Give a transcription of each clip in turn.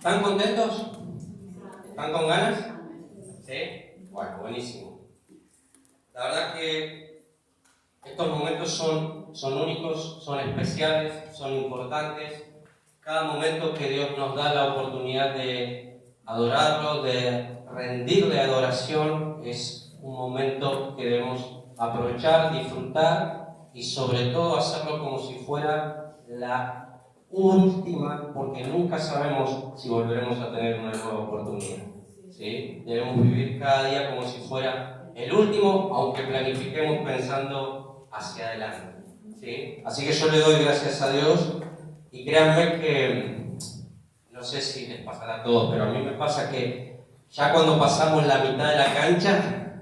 ¿Están contentos? ¿Están con ganas? ¿Sí? Bueno, buenísimo. La verdad que estos momentos son únicos, son especiales, son importantes. Cada momento que Dios nos da la oportunidad de adorarlo, de rendirle adoración, es un momento que debemos aprovechar, disfrutar y sobre todo hacerlo como si fuera la última, porque nunca sabemos si volveremos a tener una nueva oportunidad. ¿Sí? Debemos vivir cada día como si fuera el último, aunque planifiquemos pensando hacia adelante. ¿Sí? Así que yo le doy gracias a Dios y créanme que, no sé si les pasará a todos, pero a mí me pasa que ya cuando pasamos la mitad de la cancha,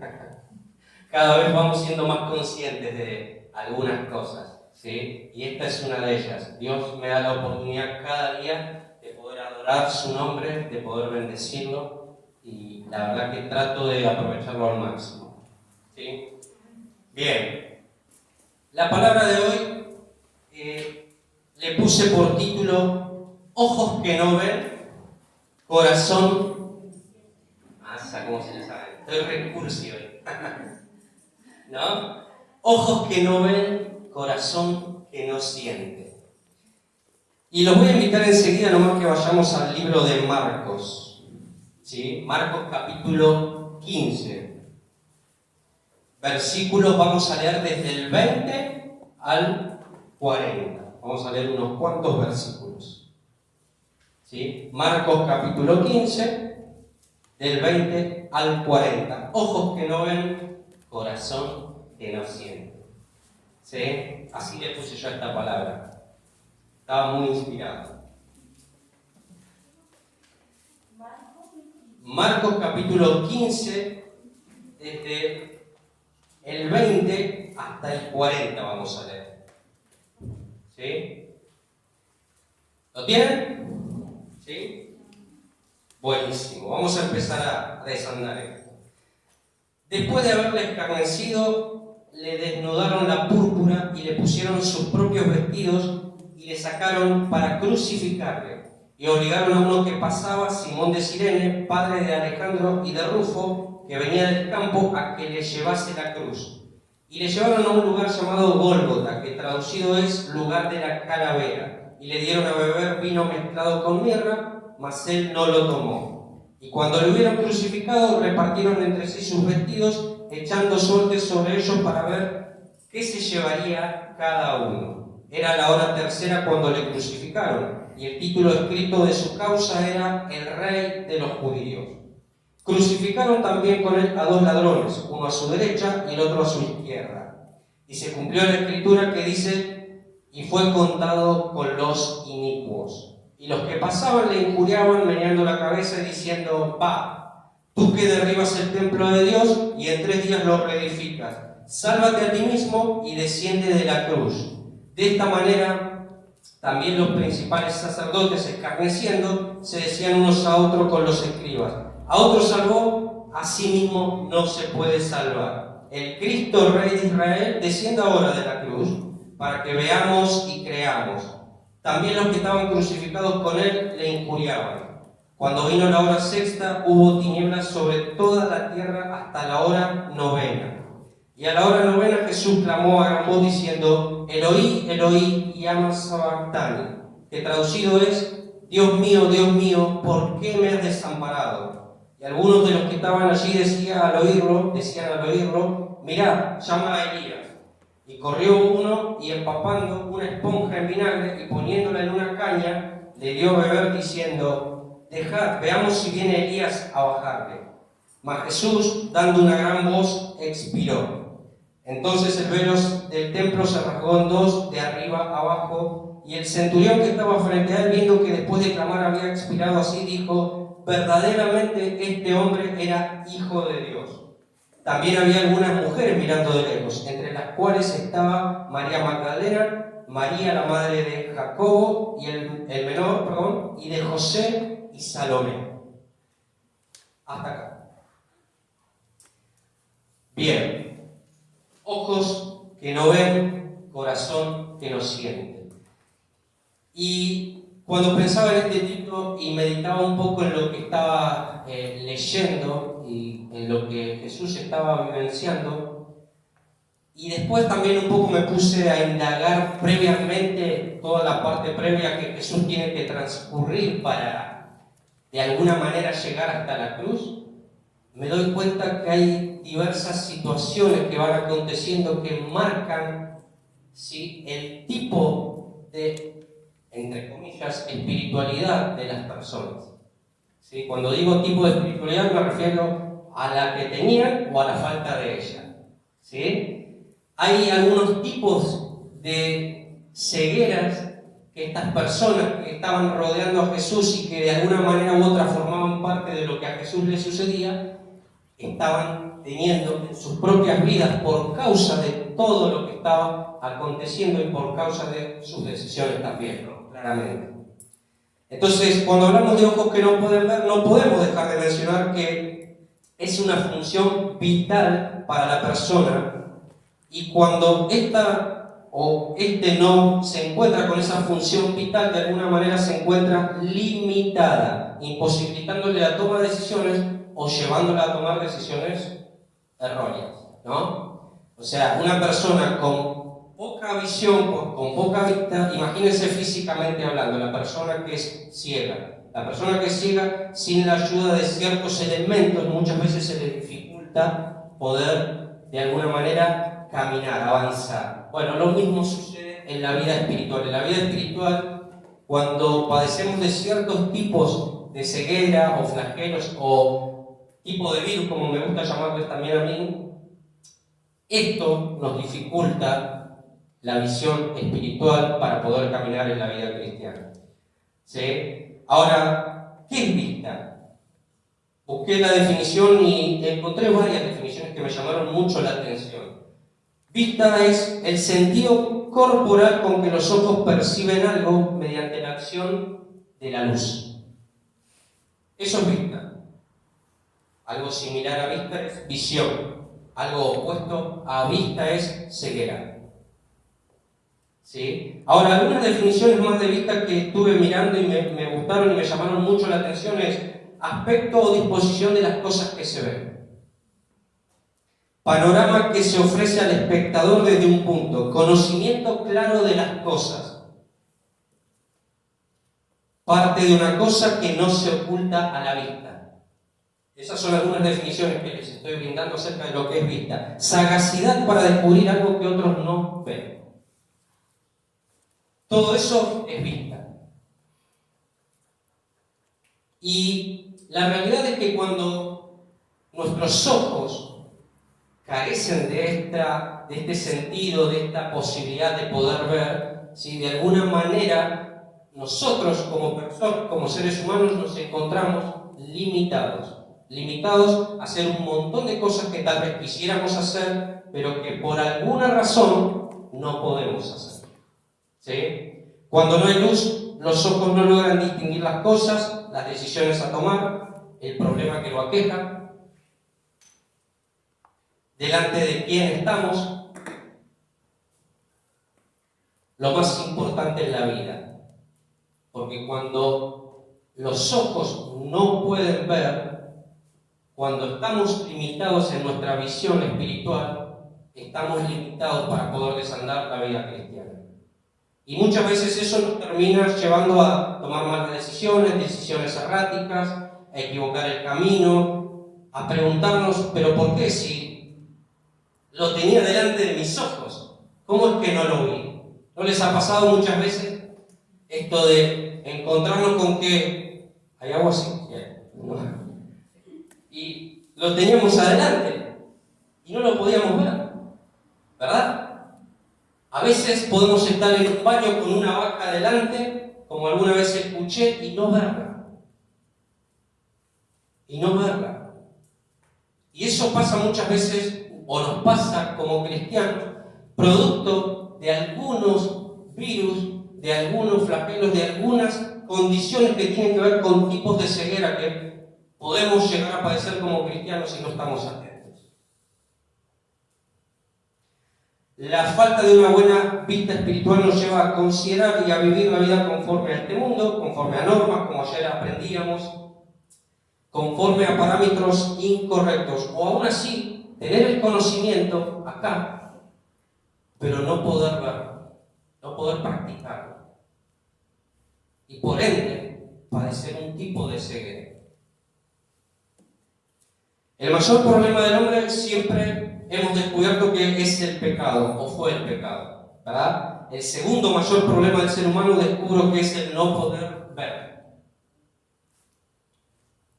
cada vez vamos siendo más conscientes de algunas cosas, ¿sí? Y esta es una de ellas. Dios me da la oportunidad cada día de poder adorar su nombre, de poder bendecirlo, y la verdad que trato de aprovecharlo al máximo, ¿sí? Bien, la palabra de hoy le puse por título Ojos que no ven, corazón... ¿Cómo se le sabe? Estoy recursivo. ¿No? Ojos que no ven, corazón que no siente. Y los voy a invitar enseguida nomás que vayamos al libro de Marcos. ¿Sí? Marcos capítulo 15. Versículos vamos a leer desde el 20 al 40. Vamos a leer unos cuantos versículos. ¿Sí? Marcos capítulo 15, del 20 al 40. Ojos que no ven, corazón que no siente. ¿Sí? Así le puse yo esta palabra. Estaba muy inspirado. Marcos capítulo 15, desde el 20 hasta el 40 vamos a leer. ¿Sí? ¿Lo tienen? ¿Sí? Buenísimo. Vamos a empezar a desandar esto. Después de haberle escarnecido, le desnudaron la púrpura y le pusieron sus propios vestidos y le sacaron para crucificarle. Y obligaron a uno que pasaba, Simón de Cirene, padre de Alejandro y de Rufo, que venía del campo, a que le llevase la cruz. Y le llevaron a un lugar llamado Gólgota, que traducido es lugar de la calavera. Y le dieron a beber vino mezclado con mirra, mas él no lo tomó. Y cuando lo hubieron crucificado, repartieron entre sí sus vestidos, echando suertes sobre ellos para ver qué se llevaría cada uno. Era la hora tercera cuando le crucificaron, y el título escrito de su causa era El Rey de los Judíos. Crucificaron también con él a dos ladrones, uno a su derecha y el otro a su izquierda. Y se cumplió la escritura que dice: y fue contado con los inicuos. Y los que pasaban le injuriaban meneando la cabeza y diciendo: va, tú que derribas el templo de Dios y en 3 días lo reedificas, sálvate a ti mismo y desciende de la cruz. De esta manera también los principales sacerdotes, escarneciendo, se decían unos a otros con los escribas: a otro salvó, a sí mismo no se puede salvar. El Cristo Rey de Israel descienda ahora de la cruz, para que veamos y creamos. También los que estaban crucificados con él le injuriaban. Cuando vino la hora sexta, hubo tinieblas sobre toda la tierra hasta la hora novena. Y a la hora novena Jesús clamó a gran voz diciendo: Eloí, Eloí, lama sabactani, que traducido es: Dios mío, ¿por qué me has desamparado? Y algunos de los que estaban allí decían al oírlo: mirad, llama a Elías. Y corrió uno y empapando una esponja en vinagre y poniéndola en una caña, le dio a beber diciendo: dejad, veamos si viene Elías a bajarle. Mas Jesús, dando una gran voz, expiró. Entonces el velo del templo se rasgó en dos, de arriba a abajo, y el centurión que estaba frente a él, viendo que después de clamar había expirado así, dijo: verdaderamente este hombre era hijo de Dios. También había algunas mujeres mirando de lejos, entre las cuales estaba María Magdalena, María la madre de Jacobo y el menor, y de José y Salomé. Hasta acá. Bien. Ojos que no ven, corazón que no siente. Y Cuando pensaba en este título y meditaba un poco en lo que estaba leyendo y en lo que Jesús estaba vivenciando, y después también un poco me puse a indagar previamente toda la parte previa que Jesús tiene que transcurrir para de alguna manera llegar hasta la cruz, me doy cuenta que hay diversas situaciones que van aconteciendo que marcan, ¿sí?, el tipo de, entre comillas, espiritualidad de las personas. ¿Sí? Cuando digo tipo de espiritualidad me refiero a la que tenían o a la falta de ella. ¿Sí? Hay algunos tipos de cegueras que estas personas que estaban rodeando a Jesús y que de alguna manera u otra formaban parte de lo que a Jesús le sucedía, estaban teniendo en sus propias vidas por causa de todo lo que estaba aconteciendo y por causa de sus decisiones también, ¿no? Claramente. Entonces, cuando hablamos de ojos que no pueden ver, no podemos dejar de mencionar que es una función vital para la persona, y cuando esta o este no se encuentra con esa función vital, de alguna manera se encuentra limitada, imposibilitándole la toma de decisiones o llevándola a tomar decisiones erróneas, ¿no? O sea, una persona con poca visión, con poca vista, imagínense físicamente hablando, la persona que es ciega. La persona que es ciega, sin la ayuda de ciertos elementos, muchas veces se le dificulta poder, de alguna manera, caminar, avanzar. Bueno, lo mismo sucede en la vida espiritual. En la vida espiritual, cuando padecemos de ciertos tipos de ceguera o flagelos o tipo de virus, como me gusta llamarles también a mí, esto nos dificulta la visión espiritual para poder caminar en la vida cristiana. ¿Sí? Ahora, ¿qué es vista? Busqué la definición y encontré varias definiciones que me llamaron mucho la atención. Vista es el sentido corporal con que los ojos perciben algo mediante la acción de la luz. Eso es vista. Algo similar a vista es visión. Algo opuesto a vista es ceguera. ¿Sí? Ahora, algunas definiciones más de vista que estuve mirando y me gustaron y me llamaron mucho la atención es aspecto o disposición de las cosas que se ven. Panorama que se ofrece al espectador desde un punto. Conocimiento claro de las cosas. Parte de una cosa que no se oculta a la vista. Esas son algunas definiciones que les estoy brindando acerca de lo que es vista. Sagacidad para descubrir algo que otros no ven. Todo eso es vista. Y la realidad es que cuando nuestros ojos carecen de este sentido, de esta posibilidad de poder ver, ¿sí?, de alguna manera nosotros como personas, como seres humanos, nos encontramos limitados a hacer un montón de cosas que tal vez quisiéramos hacer, pero que por alguna razón no podemos hacer. ¿Sí? Cuando no hay luz, los ojos no logran distinguir las cosas, las decisiones a tomar, el problema que lo aqueja, delante de quién estamos, lo más importante en la vida. Porque cuando los ojos no pueden ver, cuando estamos limitados en nuestra visión espiritual, estamos limitados para poder desandar la vida cristiana. Y muchas veces eso nos termina llevando a tomar malas decisiones erráticas, a equivocar el camino, a preguntarnos, ¿pero por qué si lo tenía delante de mis ojos? ¿Cómo es que no lo vi? ¿No les ha pasado muchas veces esto de encontrarnos con que hay agua así? Y lo teníamos adelante y no lo podíamos ver, ¿verdad? A veces podemos estar en un baño con una vaca delante, como alguna vez escuché, y no verla. Y eso pasa muchas veces, o nos pasa como cristianos, producto de algunos virus, de algunos flagelos, de algunas condiciones que tienen que ver con tipos de ceguera que podemos llegar a padecer como cristianos si no estamos atentos. La falta de una buena vista espiritual nos lleva a considerar y a vivir la vida conforme a este mundo, conforme a normas, como ayer aprendíamos, conforme a parámetros incorrectos, o aún así, tener el conocimiento acá, pero no poder verlo, no poder practicarlo. Y por ende, padecer un tipo de ceguera. El mayor problema del hombre siempre hemos descubierto que es el pecado, o fue el pecado, ¿verdad? El segundo mayor problema del ser humano descubro que es el no poder ver.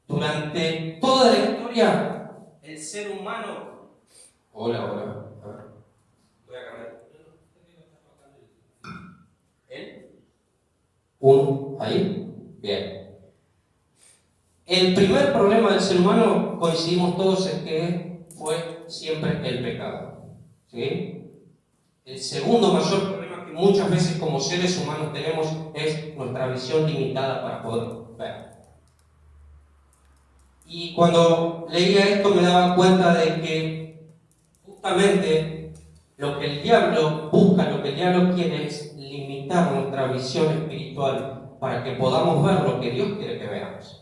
Durante toda la historia, el ser humano... Hola. A ver. Voy a cambiar. ¿Él? ¿Uno? ¿Ahí? Bien. El primer problema del ser humano, coincidimos todos, es que fue siempre el pecado. ¿Sí? El segundo mayor problema que muchas veces como seres humanos tenemos es nuestra visión limitada para poder ver. Y cuando leía esto me daba cuenta de que justamente lo que el diablo busca, lo que el diablo quiere es limitar nuestra visión espiritual para que podamos ver lo que Dios quiere que veamos.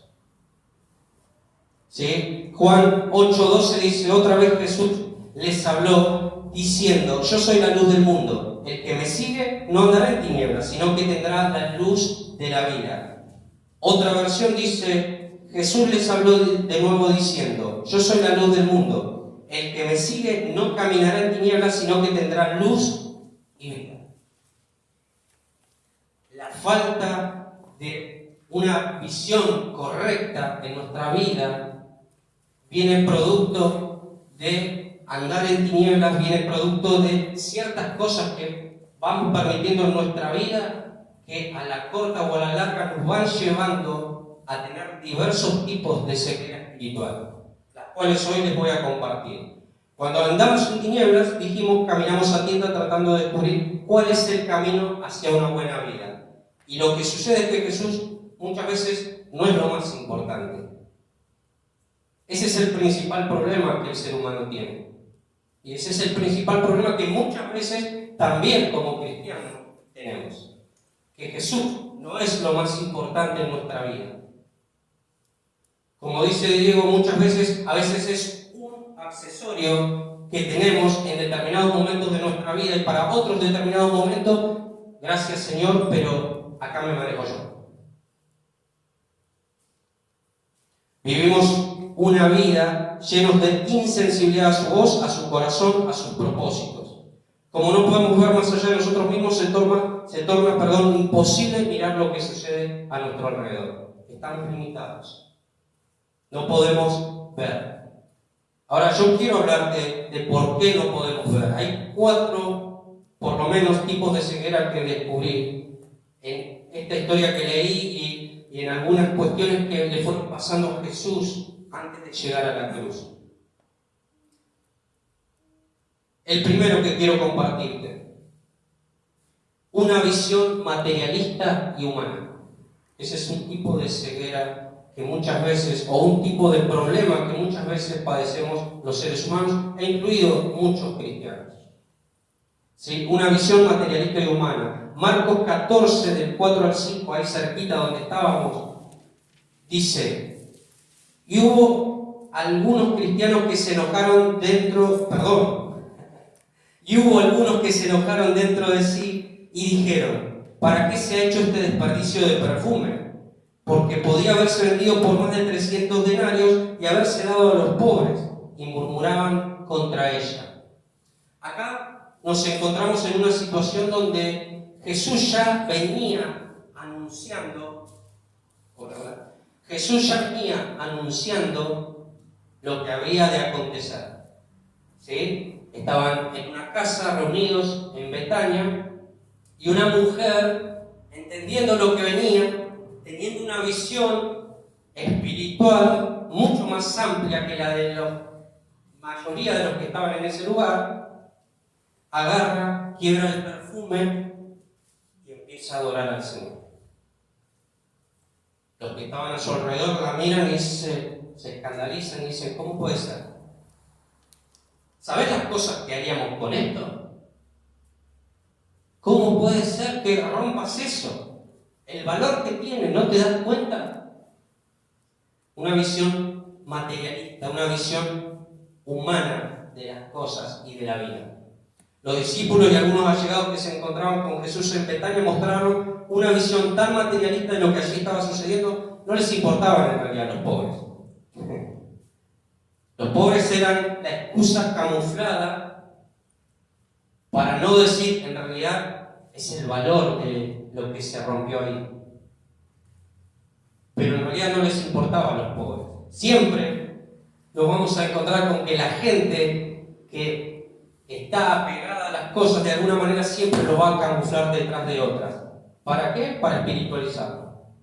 ¿Sí? Juan 8:12 dice, otra vez Jesús les habló diciendo, yo soy la luz del mundo, el que me sigue no andará en tinieblas, sino que tendrá la luz de la vida. Otra versión dice, Jesús les habló de nuevo diciendo, yo soy la luz del mundo, el que me sigue no caminará en tinieblas, sino que tendrá luz y vida. La falta de una visión correcta en nuestra vida viene producto de andar en tinieblas, viene producto de ciertas cosas que vamos permitiendo en nuestra vida que a la corta o a la larga nos van llevando a tener diversos tipos de ceguera espiritual, las cuales hoy les voy a compartir. Cuando andamos en tinieblas, dijimos, caminamos a tienda tratando de descubrir cuál es el camino hacia una buena vida. Y lo que sucede es que Jesús muchas veces no es lo más importante. Ese es el principal problema que el ser humano tiene. Y ese es el principal problema que muchas veces también como cristianos tenemos. Que Jesús no es lo más importante en nuestra vida. Como dice Diego muchas veces, a veces es un accesorio que tenemos en determinados momentos de nuestra vida y para otros determinados momentos, gracias Señor, pero acá me manejo yo. Vivimos una vida llenos de insensibilidad a su voz, a su corazón, a sus propósitos. Como no podemos ver más allá de nosotros mismos, se torna imposible mirar lo que sucede a nuestro alrededor. Estamos limitados. No podemos ver. Ahora yo quiero hablar de por qué no podemos ver. Hay 4, por lo menos, tipos de ceguera que descubrí en esta historia que leí y en algunas cuestiones que le fueron pasando a Jesús antes de llegar a la cruz. El primero que quiero compartirte, una visión materialista y humana. Ese es un tipo de ceguera que muchas veces, o un tipo de problema que muchas veces padecemos los seres humanos, e incluido muchos cristianos. ¿Sí? Una visión materialista y humana. Marcos 14, del 4 al 5, ahí cerquita donde estábamos, dice, y hubo algunos cristianos que se enojaron y hubo algunos que se enojaron dentro de sí y dijeron, ¿para qué se ha hecho este desperdicio de perfume? Porque podía haberse vendido por más de 300 denarios y haberse dado a los pobres, y murmuraban contra ella. Acá nos encontramos en una situación donde Jesús ya venía anunciando lo que había de acontecer. ¿Sí? Estaban en una casa reunidos en Betania y una mujer, entendiendo lo que venía, teniendo una visión espiritual mucho más amplia que la de la mayoría de los que estaban en ese lugar, agarra, quiebra el perfume y empieza a adorar al Señor. Los que estaban a su alrededor la miran y se escandalizan y dicen, ¿cómo puede ser? ¿Sabes las cosas que haríamos con esto? ¿Cómo puede ser que rompas eso? El valor que tiene, ¿no te das cuenta? Una visión materialista, una visión humana de las cosas y de la vida. Los discípulos y algunos allegados que se encontraban con Jesús en Betania mostraron una visión tan materialista de lo que allí estaba sucediendo, no les importaban en realidad los pobres. Los pobres eran la excusa camuflada para no decir, en realidad, es el valor de lo que se rompió ahí. Pero en realidad no les importaba a los pobres. Siempre nos vamos a encontrar con que la gente que está apegada a las cosas de alguna manera siempre lo va a camuflar detrás de otras. ¿Para qué? Para espiritualizarlo.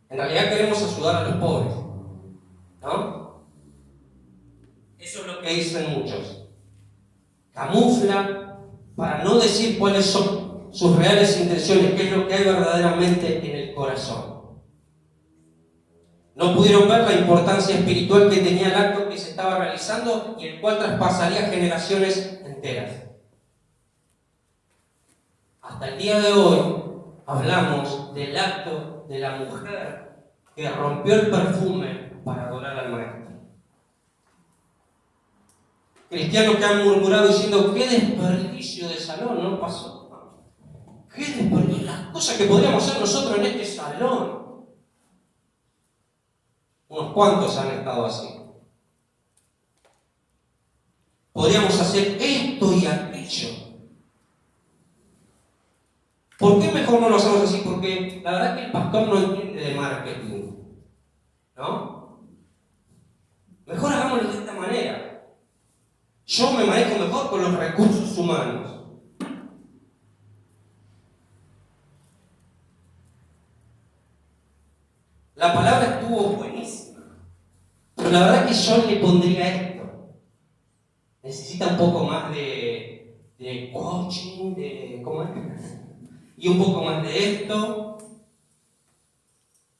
En realidad queremos ayudar a los pobres, ¿no? Eso es lo que dicen muchos. Camufla para no decir cuáles son sus reales intenciones, qué es lo que hay verdaderamente en el corazón. No pudieron ver la importancia espiritual que tenía el acto que se estaba realizando y el cual traspasaría generaciones enteras. Hasta el día de hoy hablamos del acto de la mujer que rompió el perfume para adorar al Maestro. Cristianos que han murmurado diciendo qué desperdicio de salón, no pasó. Qué desperdicio, las cosas que podríamos hacer nosotros en este salón. Unos cuantos han estado así. Podríamos hacer esto y aquello. ¿Por qué mejor no lo hacemos así? Porque la verdad es que el pastor no entiende de marketing, ¿no? Mejor hagámoslo de esta manera. Yo me manejo mejor con los recursos humanos. La palabra estuvo buenísima, pero la verdad es que yo le pondría esto. Necesita un poco más de coaching, ¿cómo es? Y un poco más de esto,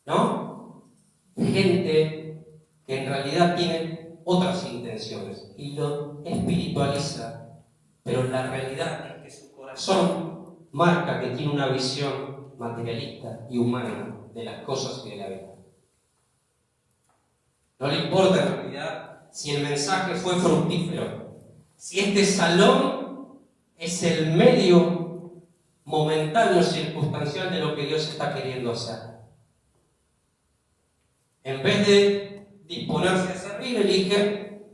¿no? Gente que en realidad tiene otras intenciones y lo espiritualiza, pero la realidad es que su corazón marca que tiene una visión materialista y humana de las cosas y de la vida. No le importa en realidad si el mensaje fue fructífero, si este salón es el medio momentáneo, circunstancial de lo que Dios está queriendo hacer. En vez de disponerse a servir, elige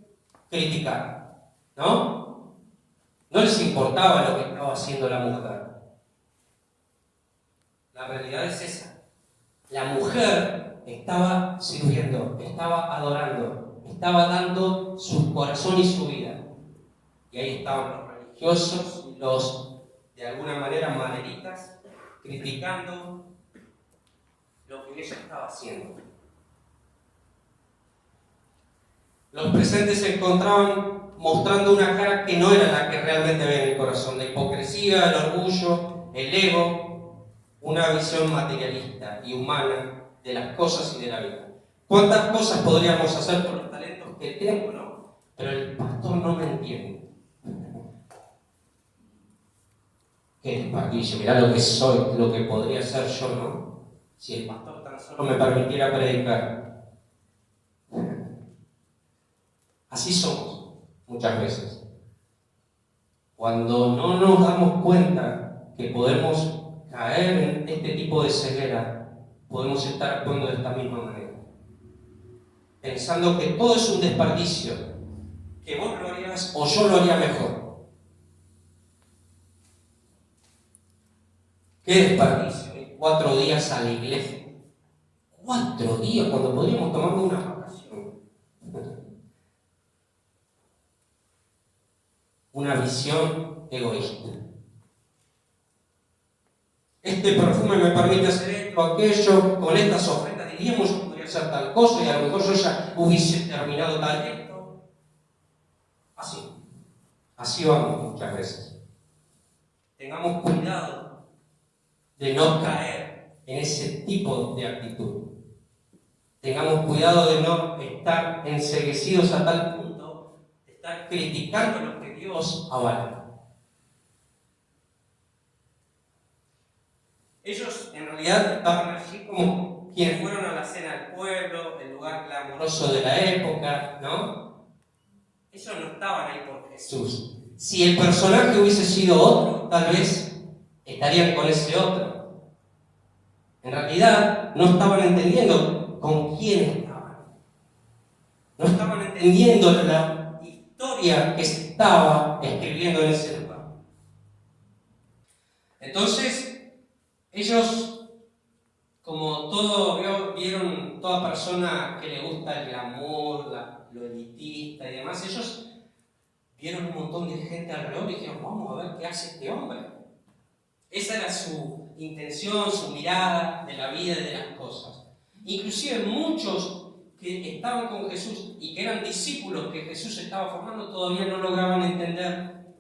criticar, ¿no? No les importaba lo que estaba haciendo la mujer. La realidad es esa. La mujer estaba sirviendo, estaba adorando, estaba dando su corazón y su vida. Y ahí estaban los religiosos y los, de alguna manera, maneritas, criticando lo que ella estaba haciendo. Los presentes se encontraban mostrando una cara que no era la que realmente había en el corazón: la hipocresía, el orgullo, el ego, una visión materialista y humana de las cosas y de la vida. ¿Cuántas cosas podríamos hacer con los talentos que tengo, no? Pero el pastor no me entiende. ¿Qué desperdicio? Mirá lo que soy, lo que podría ser yo, ¿no? Si el pastor tan solo me permitiera predicar. Así somos muchas veces. Cuando no nos damos cuenta que podemos caer en este tipo de ceguera, podemos estar actuando de esta misma manera. Pensando que todo es un desperdicio, que vos lo harías o yo lo haría mejor. ¡Qué desperdicio! 4 días a la iglesia. 4 días cuando podríamos tomarnos una vacación. Una visión egoísta. Este perfume me permite hacer esto, aquello, con estas ofrendas diríamos yo podría hacer tal cosa y a lo mejor yo ya hubiese terminado tal esto. Así vamos muchas veces. Tengamos cuidado de no caer en ese tipo de actitud. Tengamos cuidado de no estar enceguecidos a tal punto de estar criticando lo que Dios avala. Ellos en realidad estaban allí como quienes fueron a la cena del pueblo, el lugar clamoroso de la época, ¿no? Ellos no estaban ahí por Jesús. Si el personaje hubiese sido otro, tal vez estarían con ese otro. En realidad no estaban entendiendo con quién estaban. No estaban entendiendo la historia que se estaba escribiendo en ese lugar. Entonces, ellos, como vieron toda persona que le gusta el glamour, lo elitista y demás, ellos vieron un montón de gente alrededor y dijeron, vamos a ver qué hace este hombre. Esa era su intención, su mirada de la vida y de las cosas. Inclusive muchos que estaban con Jesús y que eran discípulos que Jesús estaba formando todavía no lograban entender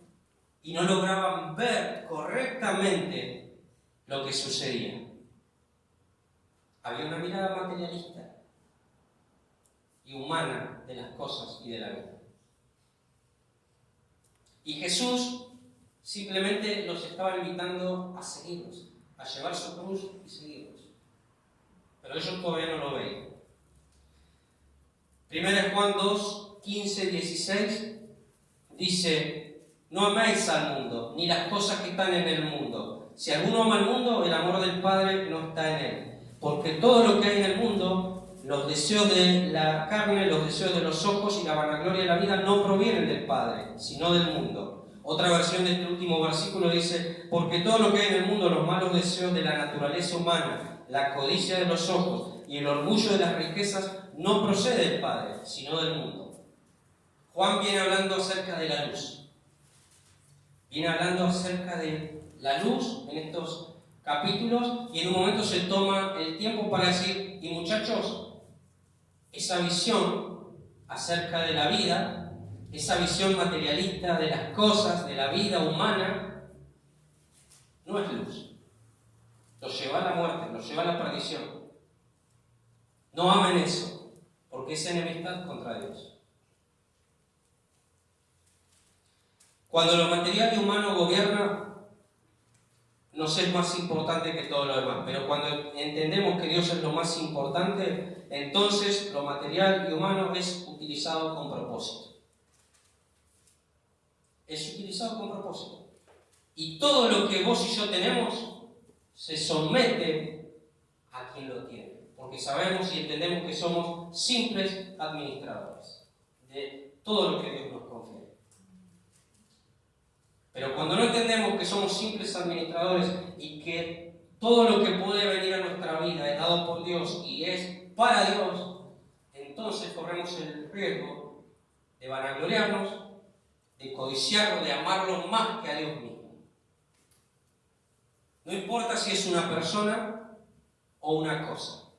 y no lograban ver correctamente lo que sucedía. Había una mirada materialista y humana de las cosas y de la vida. Y Jesús simplemente los estaba invitando a seguirlos, a llevar su cruz y seguirlos. Pero ellos todavía no lo veían. 1 Juan 2, 15, 16 dice: no améis al mundo, ni las cosas que están en el mundo. Si alguno ama al mundo, el amor del Padre no está en él. Porque todo lo que hay en el mundo, los deseos de la carne, los deseos de los ojos y la vanagloria de la vida, no provienen del Padre, sino del mundo. Otra versión de este último versículo dice: porque todo lo que hay en el mundo, los malos deseos de la naturaleza humana, la codicia de los ojos y el orgullo de las riquezas, no procede del Padre, sino del mundo. Juan viene hablando acerca de la luz. Viene hablando acerca de la luz en estos capítulos y en un momento se toma el tiempo para decir: y muchachos, esa visión acerca de la vida, esa visión materialista de las cosas, de la vida humana, no es luz. Los lleva a la muerte, los lleva a la perdición. No amen eso, porque es enemistad contra Dios. Cuando lo material y humano gobierna, nos es más importante que todo lo demás. Pero cuando entendemos que Dios es lo más importante, entonces lo material y humano es utilizado con propósito. Es utilizado con propósito. Y todo lo que vos y yo tenemos se somete a quien lo tiene. Porque sabemos y entendemos que somos simples administradores de todo lo que Dios nos confía. Pero cuando no entendemos que somos simples administradores y que todo lo que puede venir a nuestra vida es dado por Dios y es para Dios, entonces corremos el riesgo de vanagloriarnos, de codiciarlo, de amarlo más que a Dios mismo. No importa si es una persona o una cosa.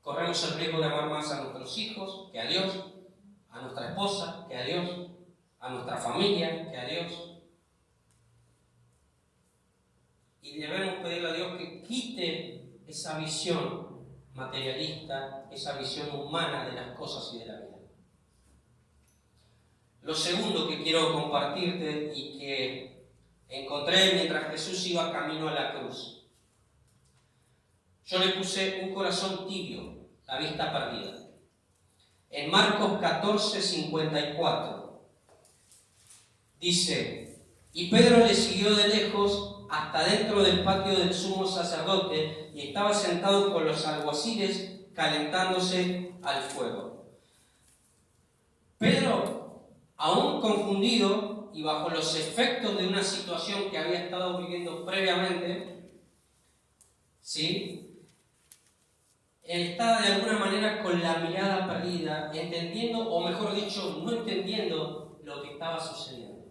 Corremos el riesgo de amar más a nuestros hijos que a Dios, a nuestra esposa que a Dios, a nuestra familia que a Dios. Y debemos pedirle a Dios que quite esa visión materialista, esa visión humana de las cosas y de la vida. Lo segundo que quiero compartirte y que encontré mientras Jesús iba camino a la cruz. Yo le puse un corazón tibio, la vista perdida. En Marcos 14, 54 dice: y Pedro le siguió de lejos hasta dentro del patio del sumo sacerdote y estaba sentado con los alguaciles calentándose al fuego. Pedro, aún confundido y bajo los efectos de una situación que había estado viviendo previamente, ¿sí?, él estaba de alguna manera con la mirada perdida, entendiendo, o mejor dicho, no entendiendo lo que estaba sucediendo.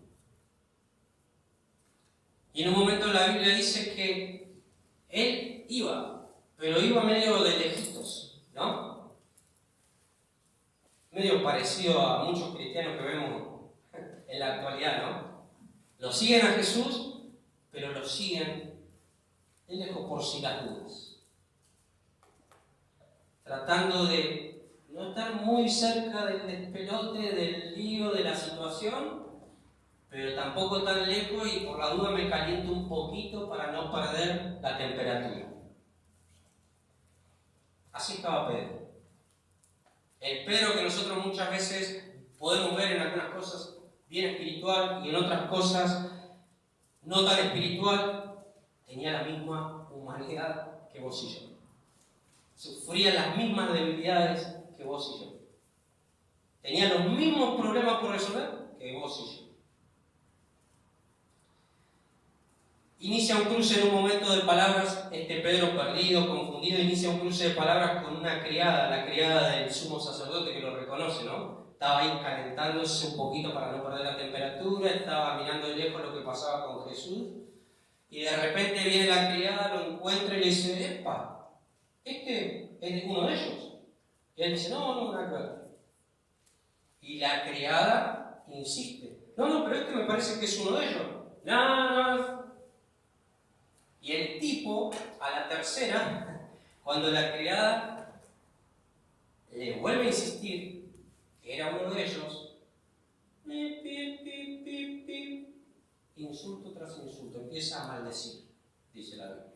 Y en un momento la Biblia dice que él iba, pero iba medio de lejitos, ¿no? Medio parecido a muchos cristianos que vemos en la actualidad, ¿no? Lo siguen a Jesús, pero lo siguen de lejos por si las dudas. Tratando de no estar muy cerca del despelote, del lío, de la situación, pero tampoco tan lejos y por la duda me caliento un poquito para no perder la temperatura. Así estaba Pedro. El Pedro que nosotros muchas veces podemos ver en algunas cosas bien espiritual y en otras cosas no tan espiritual, tenía la misma humanidad que vos y yo. Sufría las mismas debilidades que vos y yo. Tenía los mismos problemas por resolver que vos y yo. Inicia un cruce en un momento de palabras, Pedro perdido, confundido, inicia un cruce de palabras con una criada, la criada del sumo sacerdote que lo reconoce, ¿no? Estaba ahí calentándose un poquito para no perder la temperatura, estaba mirando de lejos lo que pasaba con Jesús, y de repente viene la criada, lo encuentra y le dice, ¡epa! ¿Este es uno de ellos? Y él dice, no, nada que ver. Y la criada insiste, no, pero este me parece que es uno de ellos. No. Y el tipo, a la tercera, cuando la criada le vuelve a insistir que era uno de ellos, insulto tras insulto, empieza a maldecir, dice la Biblia.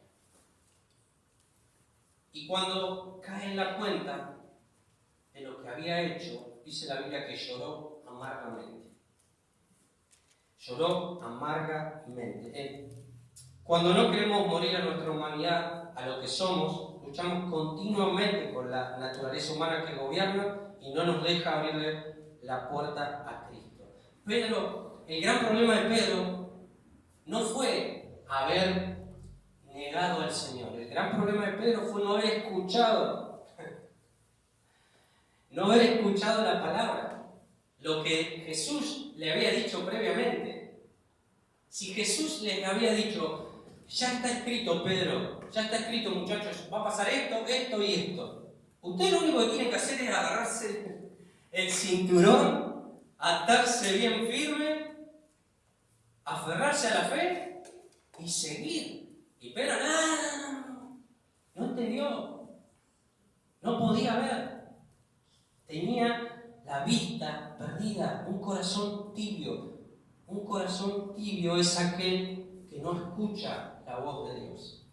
Y cuando cae en la cuenta de lo que había hecho, dice la Biblia que lloró amargamente. Lloró amargamente. Cuando no queremos morir a nuestra humanidad, a lo que somos, luchamos continuamente con la naturaleza humana que gobierna y no nos deja abrirle la puerta a Cristo. Pedro, el gran problema de Pedro no fue haber negado al Señor. El gran problema de Pedro fue no haber escuchado. No haber escuchado la palabra. Lo que Jesús le había dicho previamente. Si Jesús les había dicho, ya está escrito, Pedro, ya está escrito, muchachos, va a pasar esto, esto y esto. Ustedes lo único que tienen que hacer es agarrarse el cinturón, atarse bien firme, aferrarse a la fe y seguir. Y Pedro, no entendió, no podía ver, tenía la vista perdida, un corazón tibio. Un corazón tibio es aquel que no escucha la voz de Dios.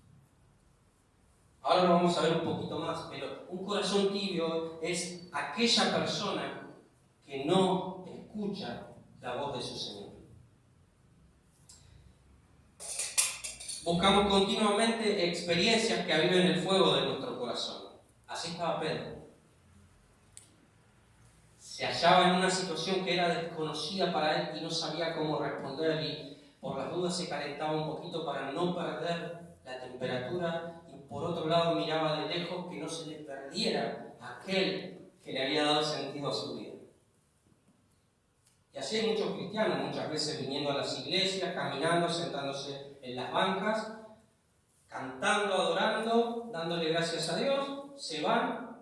Ahora lo vamos a ver un poquito más, pero un corazón tibio es aquella persona que no escucha la voz de su Señor. Buscamos continuamente experiencias que aviven el fuego de nuestro corazón. Así estaba Pedro. Se hallaba en una situación que era desconocida para él y no sabía cómo responder y por las dudas se calentaba un poquito para no perder la temperatura y por otro lado miraba de lejos que no se le perdiera aquel que le había dado sentido a su vida. Y así hay muchos cristianos, muchas veces viniendo a las iglesias, caminando, sentándose en las bancas, cantando, adorando, dándole gracias a Dios, se van,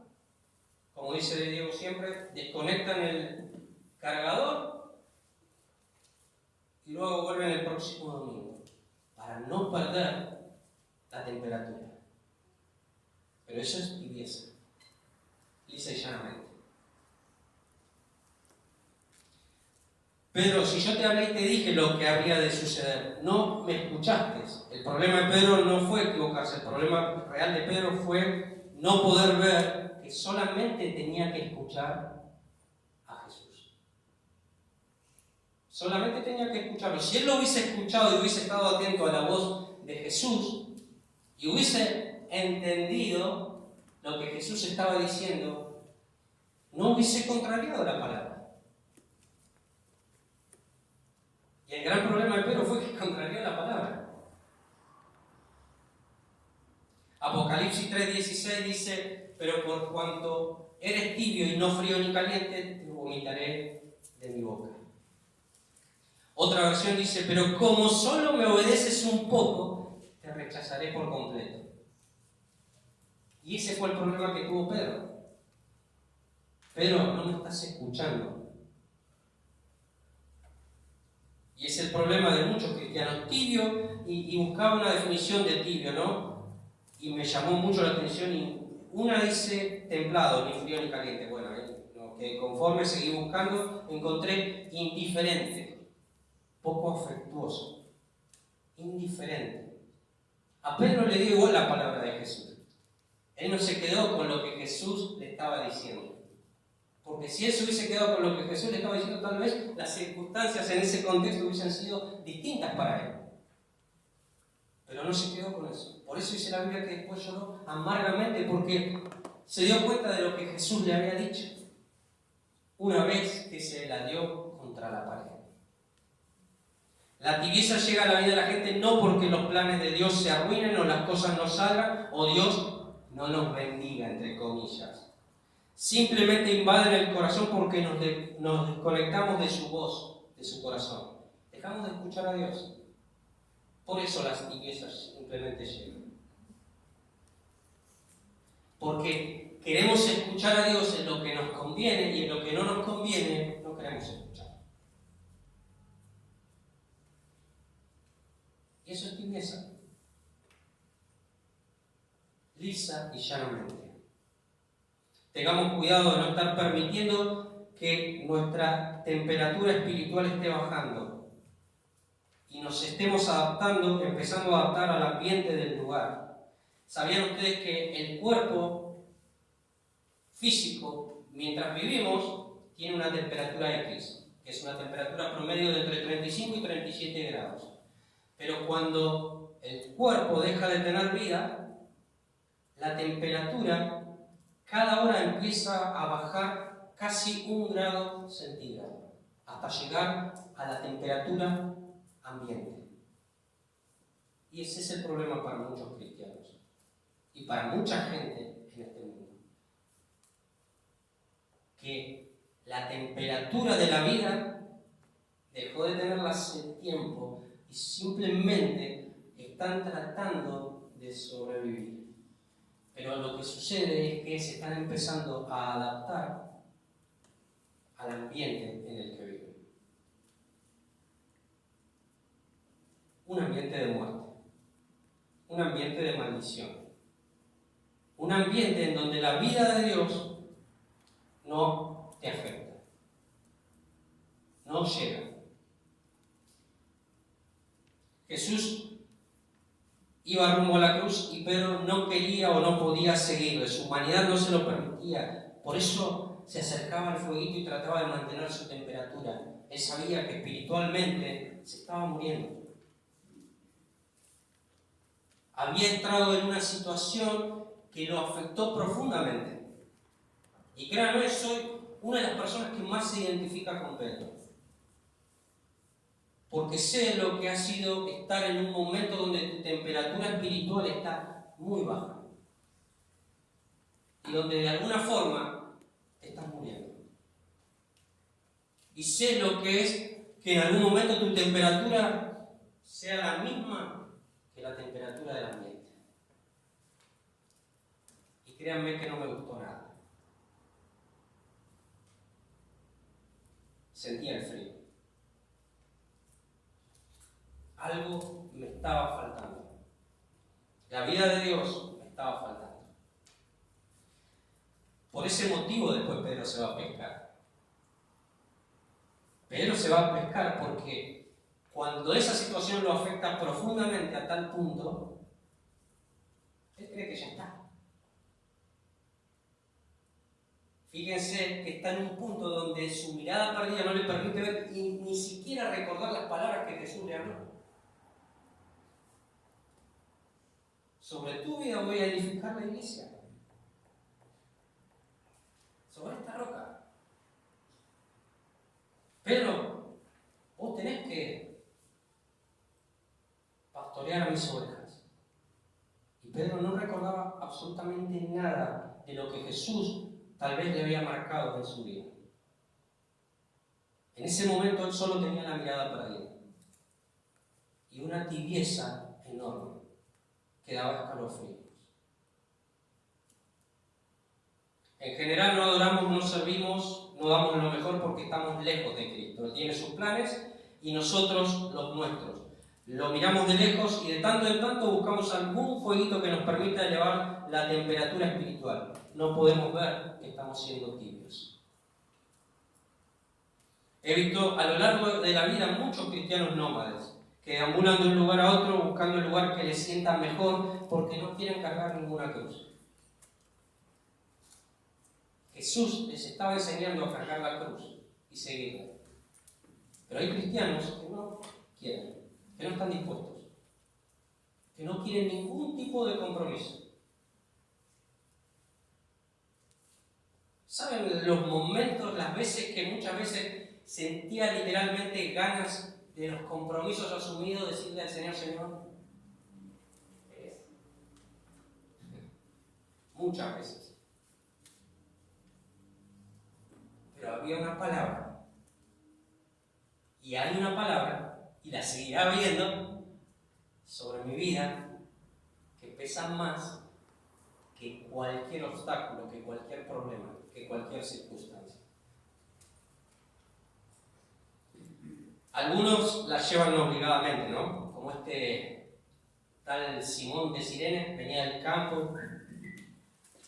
como dice Diego siempre, desconectan el cargador y luego vuelven el próximo domingo para no perder la temperatura. Pero eso es tibieza, lisa y llanamente. Pedro, si yo te hablé y te dije lo que habría de suceder, no me escuchaste. El problema de Pedro no fue equivocarse, el problema real de Pedro fue no poder ver que solamente tenía que escuchar a Jesús. Solamente tenía que escucharlo. Si él lo hubiese escuchado y hubiese estado atento a la voz de Jesús y hubiese entendido lo que Jesús estaba diciendo, no hubiese contrariado la palabra. Y el gran problema de Pedro fue que contrarió la palabra. Apocalipsis 3:16 dice, pero por cuanto eres tibio y no frío ni caliente, te vomitaré de mi boca. Otra versión dice, pero como solo me obedeces un poco, te rechazaré por completo. Y ese fue el problema que tuvo Pedro. Pedro, no me estás escuchando. Y es el problema de muchos cristianos. Tibio, y buscaba una definición de tibio, ¿no? Y me llamó mucho la atención. Y una dice templado, ni frío ni caliente. Bueno, que conforme seguí buscando, encontré indiferente. poco afectuoso, indiferente. A Pedro le dio igual la palabra de Jesús. Él no se quedó con lo que Jesús le estaba diciendo. Porque si él se hubiese quedado con lo que Jesús le estaba diciendo, tal vez las circunstancias en ese contexto hubiesen sido distintas para él. Pero no se quedó con eso. Por eso dice la Biblia que después lloró amargamente, porque se dio cuenta de lo que Jesús le había dicho una vez que se la dio contra la pared. La tibieza llega a la vida de la gente no porque los planes de Dios se arruinen o las cosas no salgan o Dios no nos bendiga, entre comillas. Simplemente invaden el corazón porque nos desconectamos de su voz, de su corazón. Dejamos de escuchar a Dios. Por eso las tibiezas simplemente llegan. Porque queremos escuchar a Dios en lo que nos conviene y en lo que no nos conviene no queremos escuchar. Y eso es tibieza. Lisa y llanamente. Tengamos cuidado de no estar permitiendo que nuestra temperatura espiritual esté bajando y nos estemos adaptando, empezando a adaptar al ambiente del lugar. ¿Sabían ustedes que el cuerpo físico, mientras vivimos, tiene una temperatura X, que es una temperatura promedio de entre 35 y 37 grados? Pero cuando el cuerpo deja de tener vida, la temperatura cada hora empieza a bajar casi 1 grado centígrado, hasta llegar a la temperatura ambiente. Y ese es el problema para muchos cristianos y para mucha gente en este mundo. Que la temperatura de la vida dejó de tenerla hace tiempo y simplemente están tratando de sobrevivir. Pero lo que sucede es que se están empezando a adaptar al ambiente en el que viven. Un ambiente de muerte, un ambiente de maldición, un ambiente en donde la vida de Dios no te afecta, no llega. Jesús iba rumbo a la cruz y Pedro no quería o no podía seguirle, su humanidad no se lo permitía, por eso se acercaba al fueguito y trataba de mantener su temperatura. Él sabía que espiritualmente se estaba muriendo. Había entrado en una situación que lo afectó profundamente. Y créanme, soy una de las personas que más se identifica con Pedro. Porque sé lo que ha sido estar en un momento donde tu temperatura espiritual está muy baja. Y donde de alguna forma te estás muriendo. Y sé lo que es que en algún momento tu temperatura sea la misma que la temperatura del ambiente. Y créanme que no me gustó nada. Sentía el frío. Algo me estaba faltando. La vida de Dios me estaba faltando. Por ese motivo después Pedro se va a pescar. Pedro se va a pescar porque cuando esa situación lo afecta profundamente a tal punto, él cree que ya está. Fíjense que está en un punto donde su mirada perdida no le permite ver y ni siquiera recordar las palabras que Jesús le habló. Sobre tu vida voy a edificar la iglesia. Sobre esta roca. Pero vos tenés que pastorear a mis ovejas. Y Pedro no recordaba absolutamente nada de lo que Jesús tal vez le había marcado en su vida. En ese momento él solo tenía la mirada perdida. Y una tibieza enorme que daba escalofríos. En general no adoramos, no servimos, no damos lo mejor porque estamos lejos de Cristo. Él tiene sus planes y nosotros los nuestros. Lo miramos de lejos y de tanto en tanto buscamos algún fueguito que nos permita elevar la temperatura espiritual. No podemos ver que estamos siendo tibios. He visto a lo largo de la vida muchos cristianos nómades que deambulan de un lugar a otro buscando el lugar que les sienta mejor porque no quieren cargar ninguna cruz. Jesús les estaba enseñando a cargar la cruz y seguirla. Pero hay cristianos que no quieren, que no están dispuestos, que no quieren ningún tipo de compromiso. ¿Saben los momentos, las veces que muchas veces sentía literalmente ganas de los compromisos asumidos, decirle al Señor, Señor? Muchas veces. Pero había una palabra, y hay una palabra, y la seguirá habiendo, sobre mi vida, que pesa más que cualquier obstáculo, que cualquier problema, que cualquier circunstancia. Algunos la llevan obligadamente, ¿no? Como este tal Simón de Cirene, venía del campo,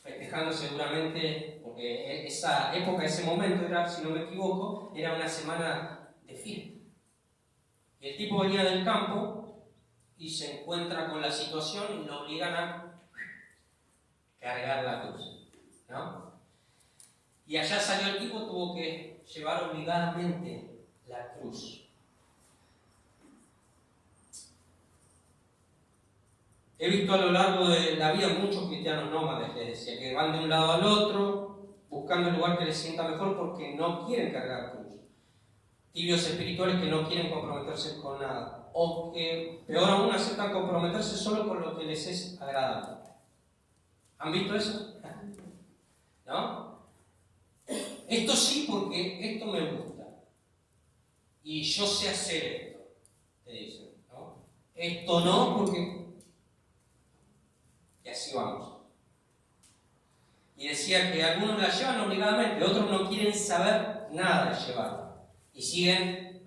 festejando seguramente, porque esa época, ese momento era, si no me equivoco, era una semana de fiesta. Y el tipo venía del campo y se encuentra con la situación y lo obligan a cargar la cruz, ¿no? Y allá salió el tipo, tuvo que llevar obligadamente la cruz. He visto a lo largo de la vida muchos cristianos nómades, les decía, que van de un lado al otro, buscando el lugar que les sienta mejor porque no quieren cargar cruz. Tibios espirituales que no quieren comprometerse con nada, o que, peor aún, aceptan comprometerse solo con lo que les es agradable. ¿Han visto eso? ¿No? Esto sí porque esto me gusta. Y yo sé hacer esto, te dicen, ¿no? Esto no porque... Y así vamos. Y decía que algunos la llevan obligadamente, otros no quieren saber nada de llevarla. Y siguen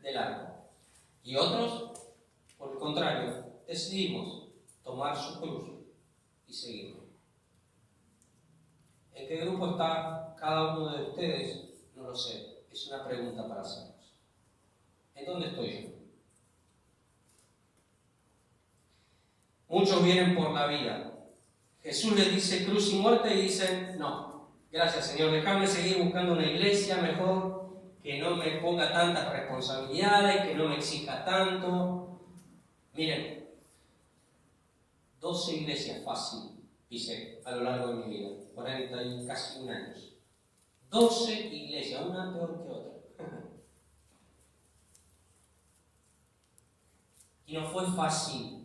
de largo. Y otros, por el contrario, decidimos tomar su cruz y seguirlo. ¿En qué grupo está cada uno de ustedes? No lo sé. Es una pregunta para hacernos. ¿En dónde estoy yo? Muchos vienen por la vida. Jesús les dice cruz y muerte y dicen, no, gracias Señor, déjame seguir buscando una iglesia mejor, que no me ponga tantas responsabilidades, que no me exija tanto. Miren, 12 iglesias fácil pisé a lo largo de mi vida, 40 y casi un año. 12 iglesias, una peor que otra. Y no fue fácil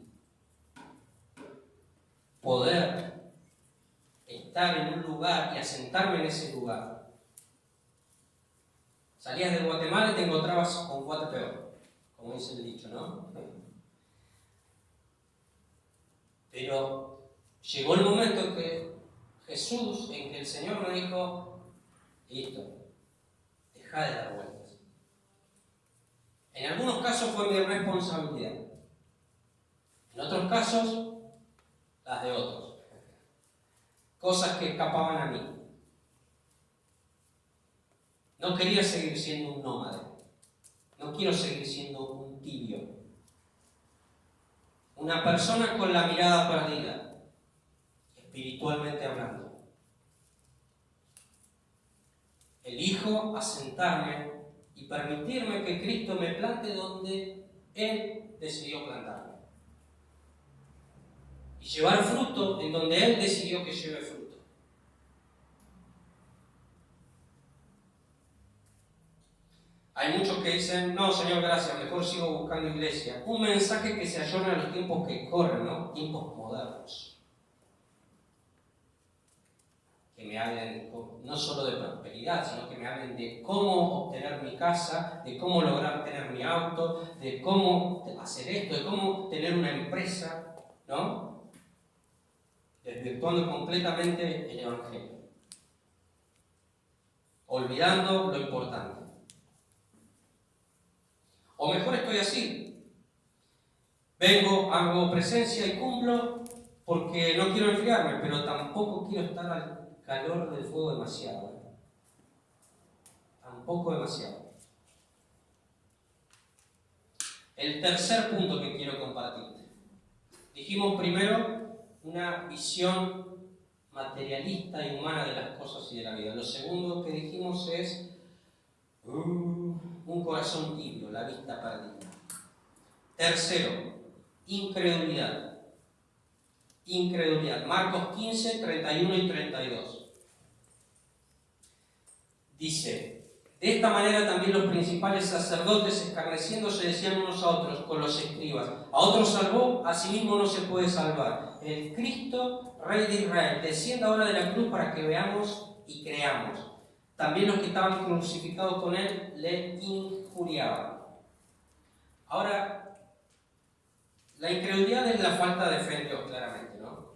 poder estar en un lugar y asentarme en ese lugar. Salías de Guatemala y te encontrabas con cuatro peor, como dice el dicho, ¿no? Pero llegó el momento en que Jesús, en que el Señor me dijo, listo, deja de dar vueltas. En algunos casos fue mi responsabilidad, en otros casos, las de otros. Cosas que escapaban a mí. No quería seguir siendo un nómade. No quiero seguir siendo un tibio. Una persona con la mirada perdida, espiritualmente hablando. Elijo asentarme y permitirme que Cristo me plante donde Él decidió plantarme. Y llevar fruto en donde Él decidió que lleve fruto. Hay muchos que dicen, no, Señor, gracias, mejor sigo buscando iglesia. Un mensaje que se ayorna a los tiempos que corren, ¿no? Tiempos modernos. Que me hablen no solo de prosperidad, sino que me hablen de cómo obtener mi casa, de cómo lograr tener mi auto, de cómo hacer esto, de cómo tener una empresa, ¿no? Desvirtuando completamente el Evangelio. Olvidando lo importante. O mejor estoy así. Vengo, hago presencia y cumplo porque no quiero enfriarme, pero tampoco quiero estar al calor del fuego demasiado. Tampoco demasiado. El tercer punto que quiero compartirte. Dijimos primero una visión materialista y humana de las cosas y de la vida. Lo segundo que dijimos es un corazón tibio, la vista perdida. Tercero, incredulidad. Incredulidad. Marcos 15, 31 y 32. Dice: de esta manera también los principales sacerdotes, escarneciéndose, decían unos a otros con los escribas: a otros salvó, a sí mismo no se puede salvar. El Cristo, Rey de Israel, descienda ahora de la cruz para que veamos y creamos. También los que estaban crucificados con él le injuriaban. Ahora, la incredulidad es la falta de fe en Dios, claramente, ¿no?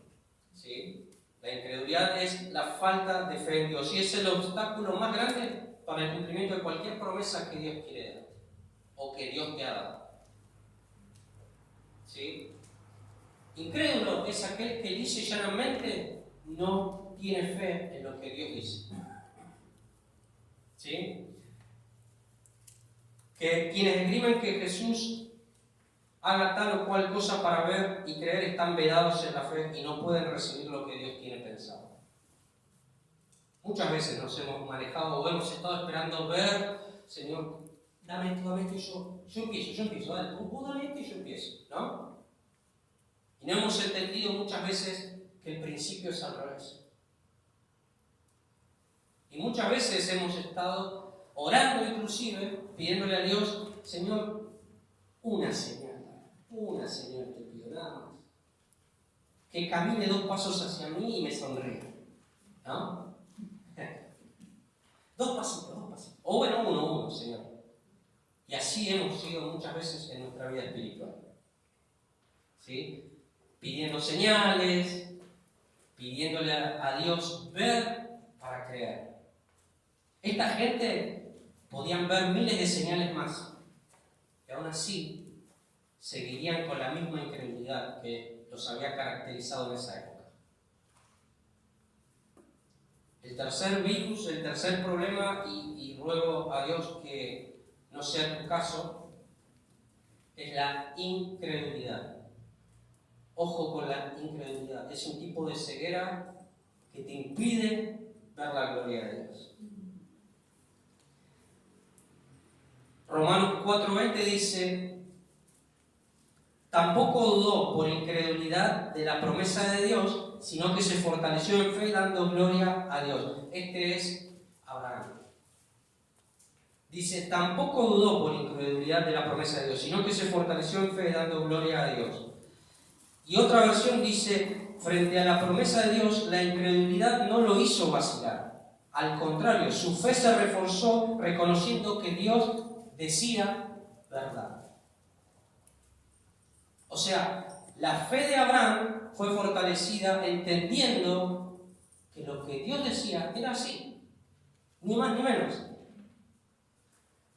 ¿Sí? La incredulidad es la falta de fe en Dios y es el obstáculo más grande para el cumplimiento de cualquier promesa que Dios quiere dar o que Dios te ha dado. ¿Sí? Incrédulo es aquel que dice llanamente no tiene fe en lo que Dios dice. ¿Sí? Que quienes escriben que Jesús haga tal o cual cosa para ver y creer están vedados en la fe y no pueden recibir lo que Dios tiene pensado. Muchas veces nos hemos manejado o hemos estado esperando ver, Señor, dame esto, yo empiezo, dale, vos dame esto y yo empiezo, ¿no? Y no hemos entendido muchas veces que el principio es al revés. Y muchas veces hemos estado orando inclusive, pidiéndole a Dios: Señor, una señal te pido, nada más. Que camine 2 pasos hacia mí y me sonríe, ¿no? 2 pasitos. O bueno, uno, Señor. Y así hemos sido muchas veces en nuestra vida espiritual. ¿Sí? Pidiendo señales, pidiéndole a Dios ver para creer. Esta gente podían ver miles de señales más, y aún así seguirían con la misma incredulidad que los había caracterizado en esa época. El tercer virus, el tercer problema, y ruego a Dios que no sea tu caso, es la incredulidad. Ojo con la incredulidad. Es un tipo de ceguera que te impide ver la gloria de Dios. Romanos 4:20 dice: tampoco dudó por incredulidad de la promesa de Dios, sino que se fortaleció en fe dando gloria a Dios. Este es Abraham. Dice: tampoco dudó por incredulidad de la promesa de Dios, sino que se fortaleció en fe dando gloria a Dios. Y otra versión dice: frente a la promesa de Dios, la incredulidad no lo hizo vacilar. Al contrario, su fe se reforzó reconociendo que Dios decía verdad. O sea, la fe de Abraham fue fortalecida entendiendo que lo que Dios decía era así, ni más ni menos.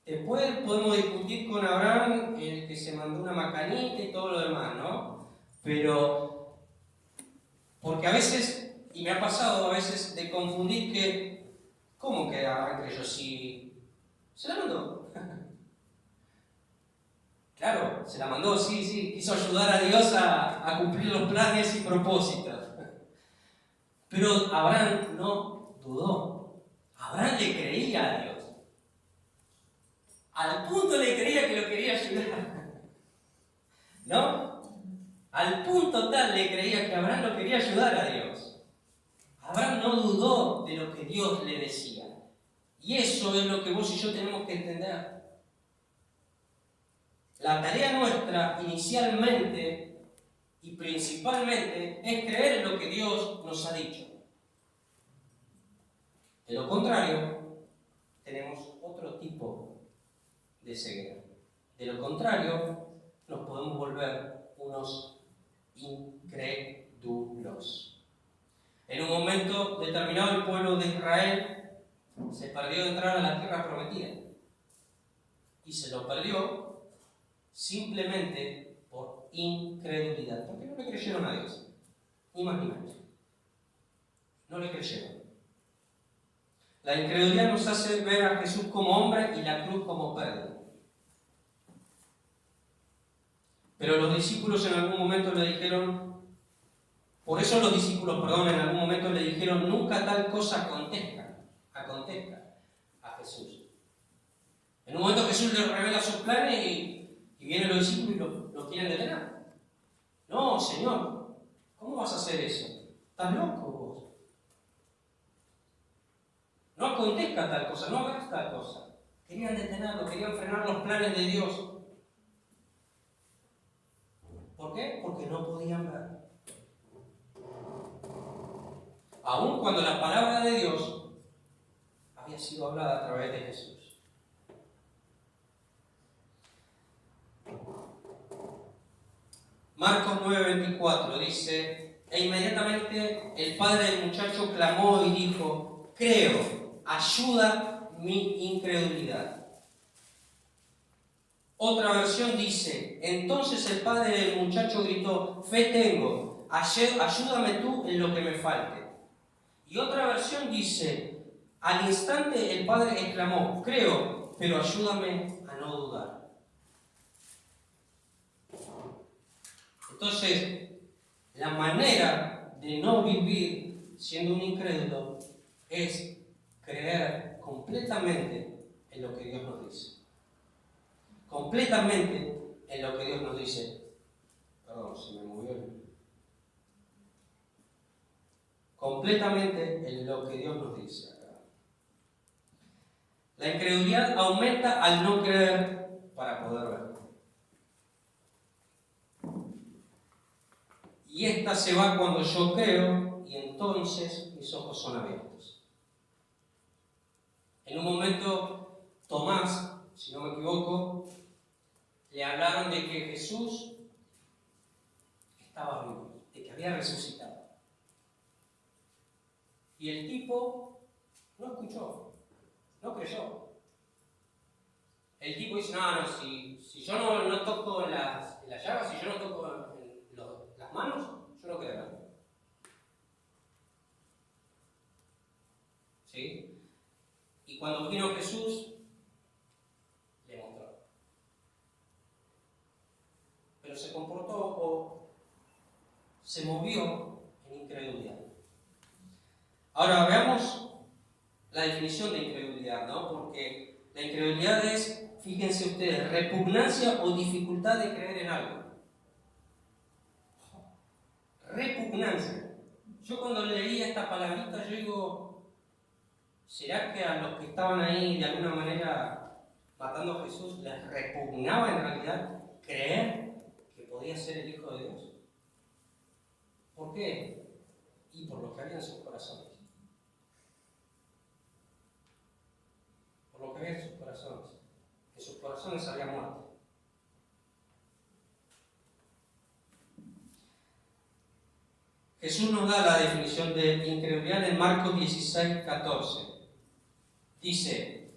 Después podemos discutir con Abraham, el que se mandó una macanita y todo lo demás, ¿no? Pero, porque a veces, y me ha pasado a veces, de confundir que, ¿cómo que Abraham creyó? Si se la mandó. Claro, se la mandó, sí, quiso ayudar a Dios a cumplir los planes y propósitos. Pero Abraham no dudó. Abraham le creía a Dios. Al punto le creía que lo quería ayudar. ¿No? Al punto tal le creía que Abraham lo quería ayudar a Dios. Abraham no dudó de lo que Dios le decía. Y eso es lo que vos y yo tenemos que entender. La tarea nuestra, inicialmente y principalmente, es creer en lo que Dios nos ha dicho. De lo contrario, tenemos otro tipo de ceguera. De lo contrario, nos podemos volver unos incrédulos. En un momento determinado, el pueblo de Israel se perdió de entrar a la tierra prometida. Y se lo perdió simplemente por incredulidad, porque no le creyeron a Dios, ni más ni menos. No le creyeron. La incredulidad nos hace ver a Jesús como hombre y la cruz como pérdida. Pero los discípulos en algún momento le dijeron, por eso los discípulos, perdón, en algún momento le dijeron, nunca tal cosa acontezca a Jesús. En un momento Jesús le revela sus planes y vienen los discípulos y lo quieren detener. No, Señor, ¿cómo vas a hacer eso? ¿Estás loco vos? No acontezca tal cosa, no hagas tal cosa. Querían detenerlo, querían frenar los planes de Dios. ¿Por qué? Porque no podían ver. Aun cuando la palabra de Dios había sido hablada a través de Jesús. Marcos 9:24 dice, e inmediatamente el padre del muchacho clamó y dijo, creo, ayuda mi incredulidad. Otra versión dice, entonces el padre del muchacho gritó, fe tengo, ayúdame tú en lo que me falte. Y otra versión dice, al instante el padre exclamó, creo, pero ayúdame a no dudar. Entonces, la manera de no vivir siendo un incrédulo es creer completamente en lo que Dios nos dice. Completamente en lo que Dios nos dice. Perdón, se me movió completamente en lo que Dios nos dice acá. La incredulidad aumenta al no creer para poder ver. Y esta se va cuando yo creo y entonces mis ojos son abiertos. En un momento, Tomás, si no me equivoco, le hablaron de que Jesús estaba vivo, de que había resucitado. Y el tipo no escuchó, no creyó. El tipo dice, no, si yo no toco las llagas, si yo no toco las manos, yo no creo. ¿Sí? Y cuando vino Jesús, le mostró. Pero se comportó o se movió en incredulidad. Ahora veamos la definición de incredulidad, ¿no? Porque la incredulidad es, fíjense ustedes, repugnancia o dificultad de creer en algo. Repugnancia. Yo cuando leí esta palabrita, yo digo, ¿será que a los que estaban ahí de alguna manera matando a Jesús les repugnaba en realidad creer que podía ser el Hijo de Dios? ¿Por qué? Y por lo que había en sus corazones. Por lo que había en sus corazones. En sus corazones había muerte. Jesús nos da la definición de incredulidad en Marcos 16:14. Dice,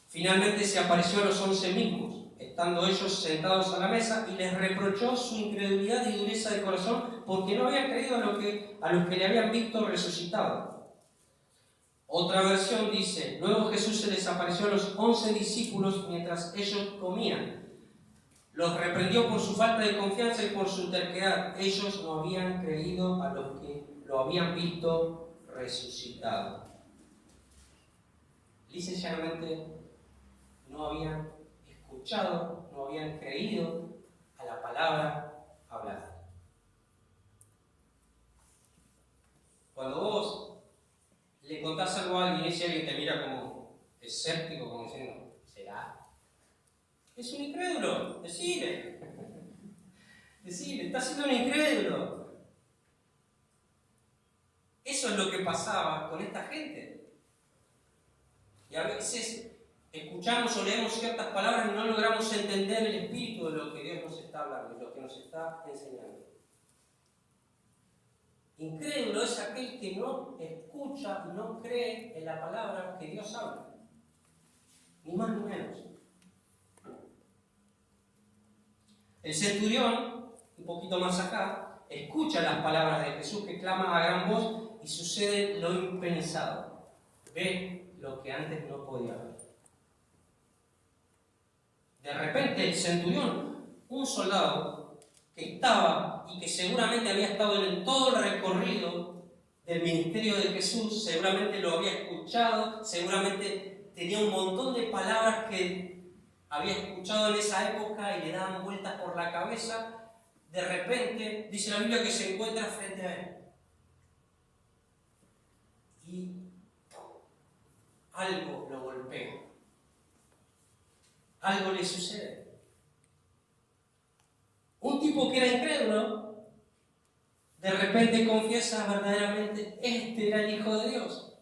finalmente se apareció a los 11 mismos, estando ellos sentados a la mesa, y les reprochó su incredulidad y dureza de corazón, porque no habían creído a los que le habían visto resucitado. Otra versión dice, luego Jesús se les apareció a los 11 discípulos mientras ellos comían. Los reprendió por su falta de confianza y por su terquedad. Ellos no habían creído a los que lo habían visto resucitado. Lisa y llanamente no habían escuchado, no habían creído a la palabra hablada. Cuando vos le contás algo a alguien y ese alguien te mira como escéptico, como diciendo, ¿será? Es un incrédulo, decile, está siendo un incrédulo. Eso es lo que pasaba con esta gente. Y a veces escuchamos o leemos ciertas palabras y no logramos entender el espíritu de lo que Dios nos está hablando, de lo que nos está enseñando. Incrédulo es aquel que no escucha y no cree en la palabra que Dios habla. Ni más ni menos. El centurión, un poquito más acá, escucha las palabras de Jesús que clama a gran voz y sucede lo impensado. Ve lo que antes no podía ver. De repente el centurión, un soldado, que estaba y que seguramente había estado en todo el recorrido del ministerio de Jesús, seguramente lo había escuchado, seguramente tenía un montón de palabras que había escuchado en esa época y le daban vueltas por la cabeza. De repente, dice la Biblia que se encuentra frente a él. Y algo lo golpea. Algo le sucede. Un tipo que era incrédulo, de repente confiesa verdaderamente, este era el Hijo de Dios.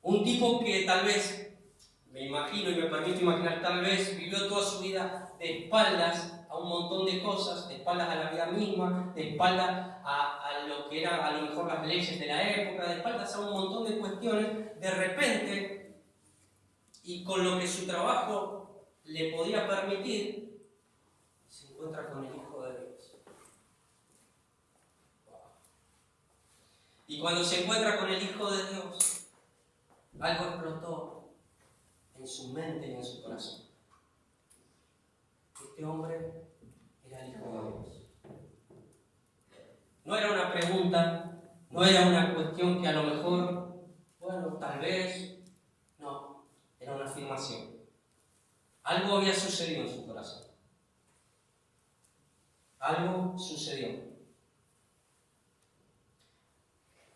Un tipo que tal vez, me imagino y me permito imaginar, tal vez vivió toda su vida de espaldas a un montón de cosas, de espaldas a la vida misma, de espaldas a lo que eran a lo mejor las leyes de la época, de espaldas a un montón de cuestiones, de repente, y con lo que su trabajo le podía permitir, se encuentra con el Hijo de Dios. Y cuando se encuentra con el Hijo de Dios, algo explotó en su mente y en su corazón. Este hombre era el Hijo de Dios. No era una pregunta, no era una cuestión que a lo mejor, bueno, tal vez, no, era una afirmación. Algo había sucedido en su corazón. Algo sucedió.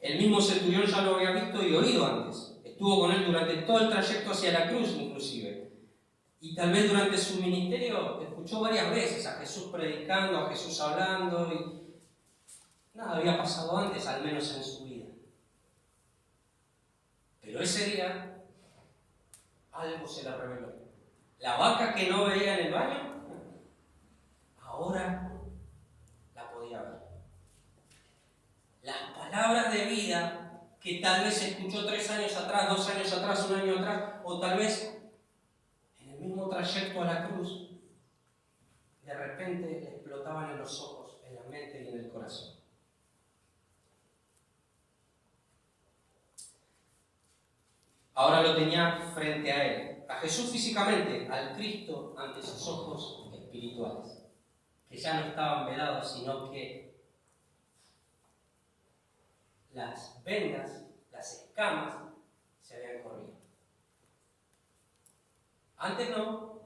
El mismo centurión ya lo había visto y oído antes. Estuvo con él durante todo el trayecto hacia la cruz, inclusive. Y tal vez durante su ministerio escuchó varias veces a Jesús predicando, a Jesús hablando, y nada había pasado antes, al menos en su vida. Pero ese día, algo se le reveló. La vaca que no veía en el baño, ahora la podía ver. Las palabras de vida que tal vez escuchó 3 años atrás, 2 años atrás, 1 año atrás, o tal vez en el mismo trayecto a la cruz, de repente le explotaban en los ojos, en la mente y en el corazón. Ahora lo tenía frente a él, a Jesús físicamente, al Cristo ante sus ojos espirituales, que ya no estaban velados, sino que las vendas, las escamas, se habían corrido. Antes no,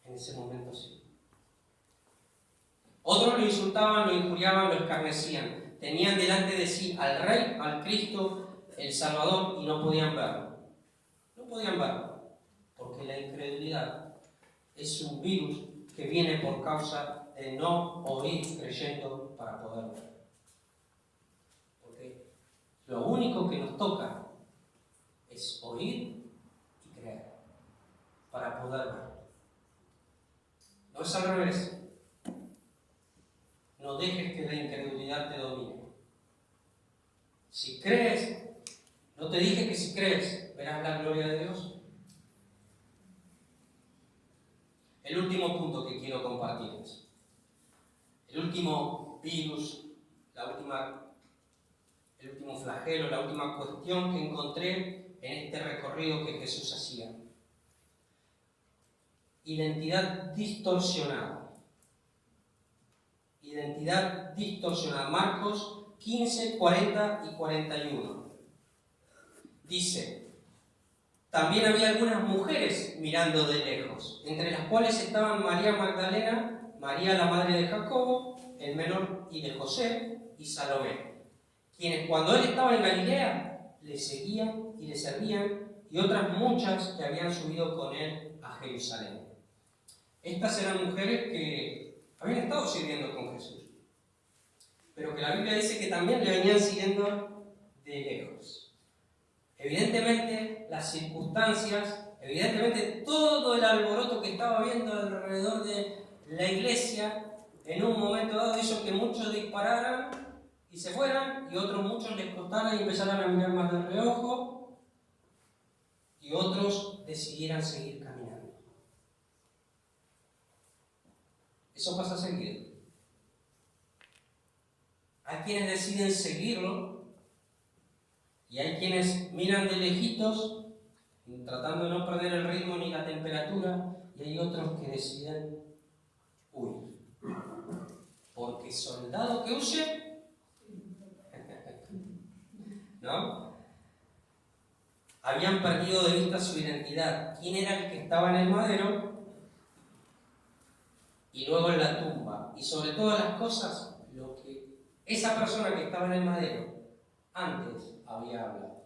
en ese momento sí. Otros lo insultaban, lo injuriaban, lo escarnecían. Tenían delante de sí al Rey, al Cristo, el Salvador, y no podían verlo. No podían verlo, porque la incredulidad es un virus que viene por causa de no oír creyendo para poder ver. Porque lo único que nos toca es oír y creer para poder ver. No es al revés. No dejes que la incredulidad te domine. Si crees, no te dije que si crees verás la gloria de Dios. El último punto que quiero compartirles. El último virus, el último flagelo, la última cuestión que encontré en este recorrido que Jesús hacía. Identidad distorsionada. Identidad distorsionada. Marcos 15, 40 y 41. Dice: también había algunas mujeres mirando de lejos, entre las cuales estaban María Magdalena, María la madre de Jacobo, el menor, y de José, y Salomé, quienes cuando él estaba en Galilea le seguían y le servían, y otras muchas que habían subido con él a Jerusalén. Estas eran mujeres que habían estado sirviendo con Jesús, pero que la Biblia dice que también le venían siguiendo de lejos. Evidentemente, las circunstancias, evidentemente todo el alboroto que estaba habiendo alrededor de la iglesia, en un momento dado hizo que muchos dispararan y se fueran, y otros muchos les costaran y empezaran a mirar más de reojo, y otros decidieran seguir caminando. Eso pasa seguido. Hay quienes deciden seguirlo, y hay quienes miran de lejitos, tratando de no perder el ritmo ni la temperatura, y hay otros que deciden Uy, porque soldado que huye, ¿no? Habían perdido de vista su identidad. ¿Quién era el que estaba en el madero? Y luego en la tumba. Y sobre todas las cosas, lo que esa persona que estaba en el madero antes había hablado.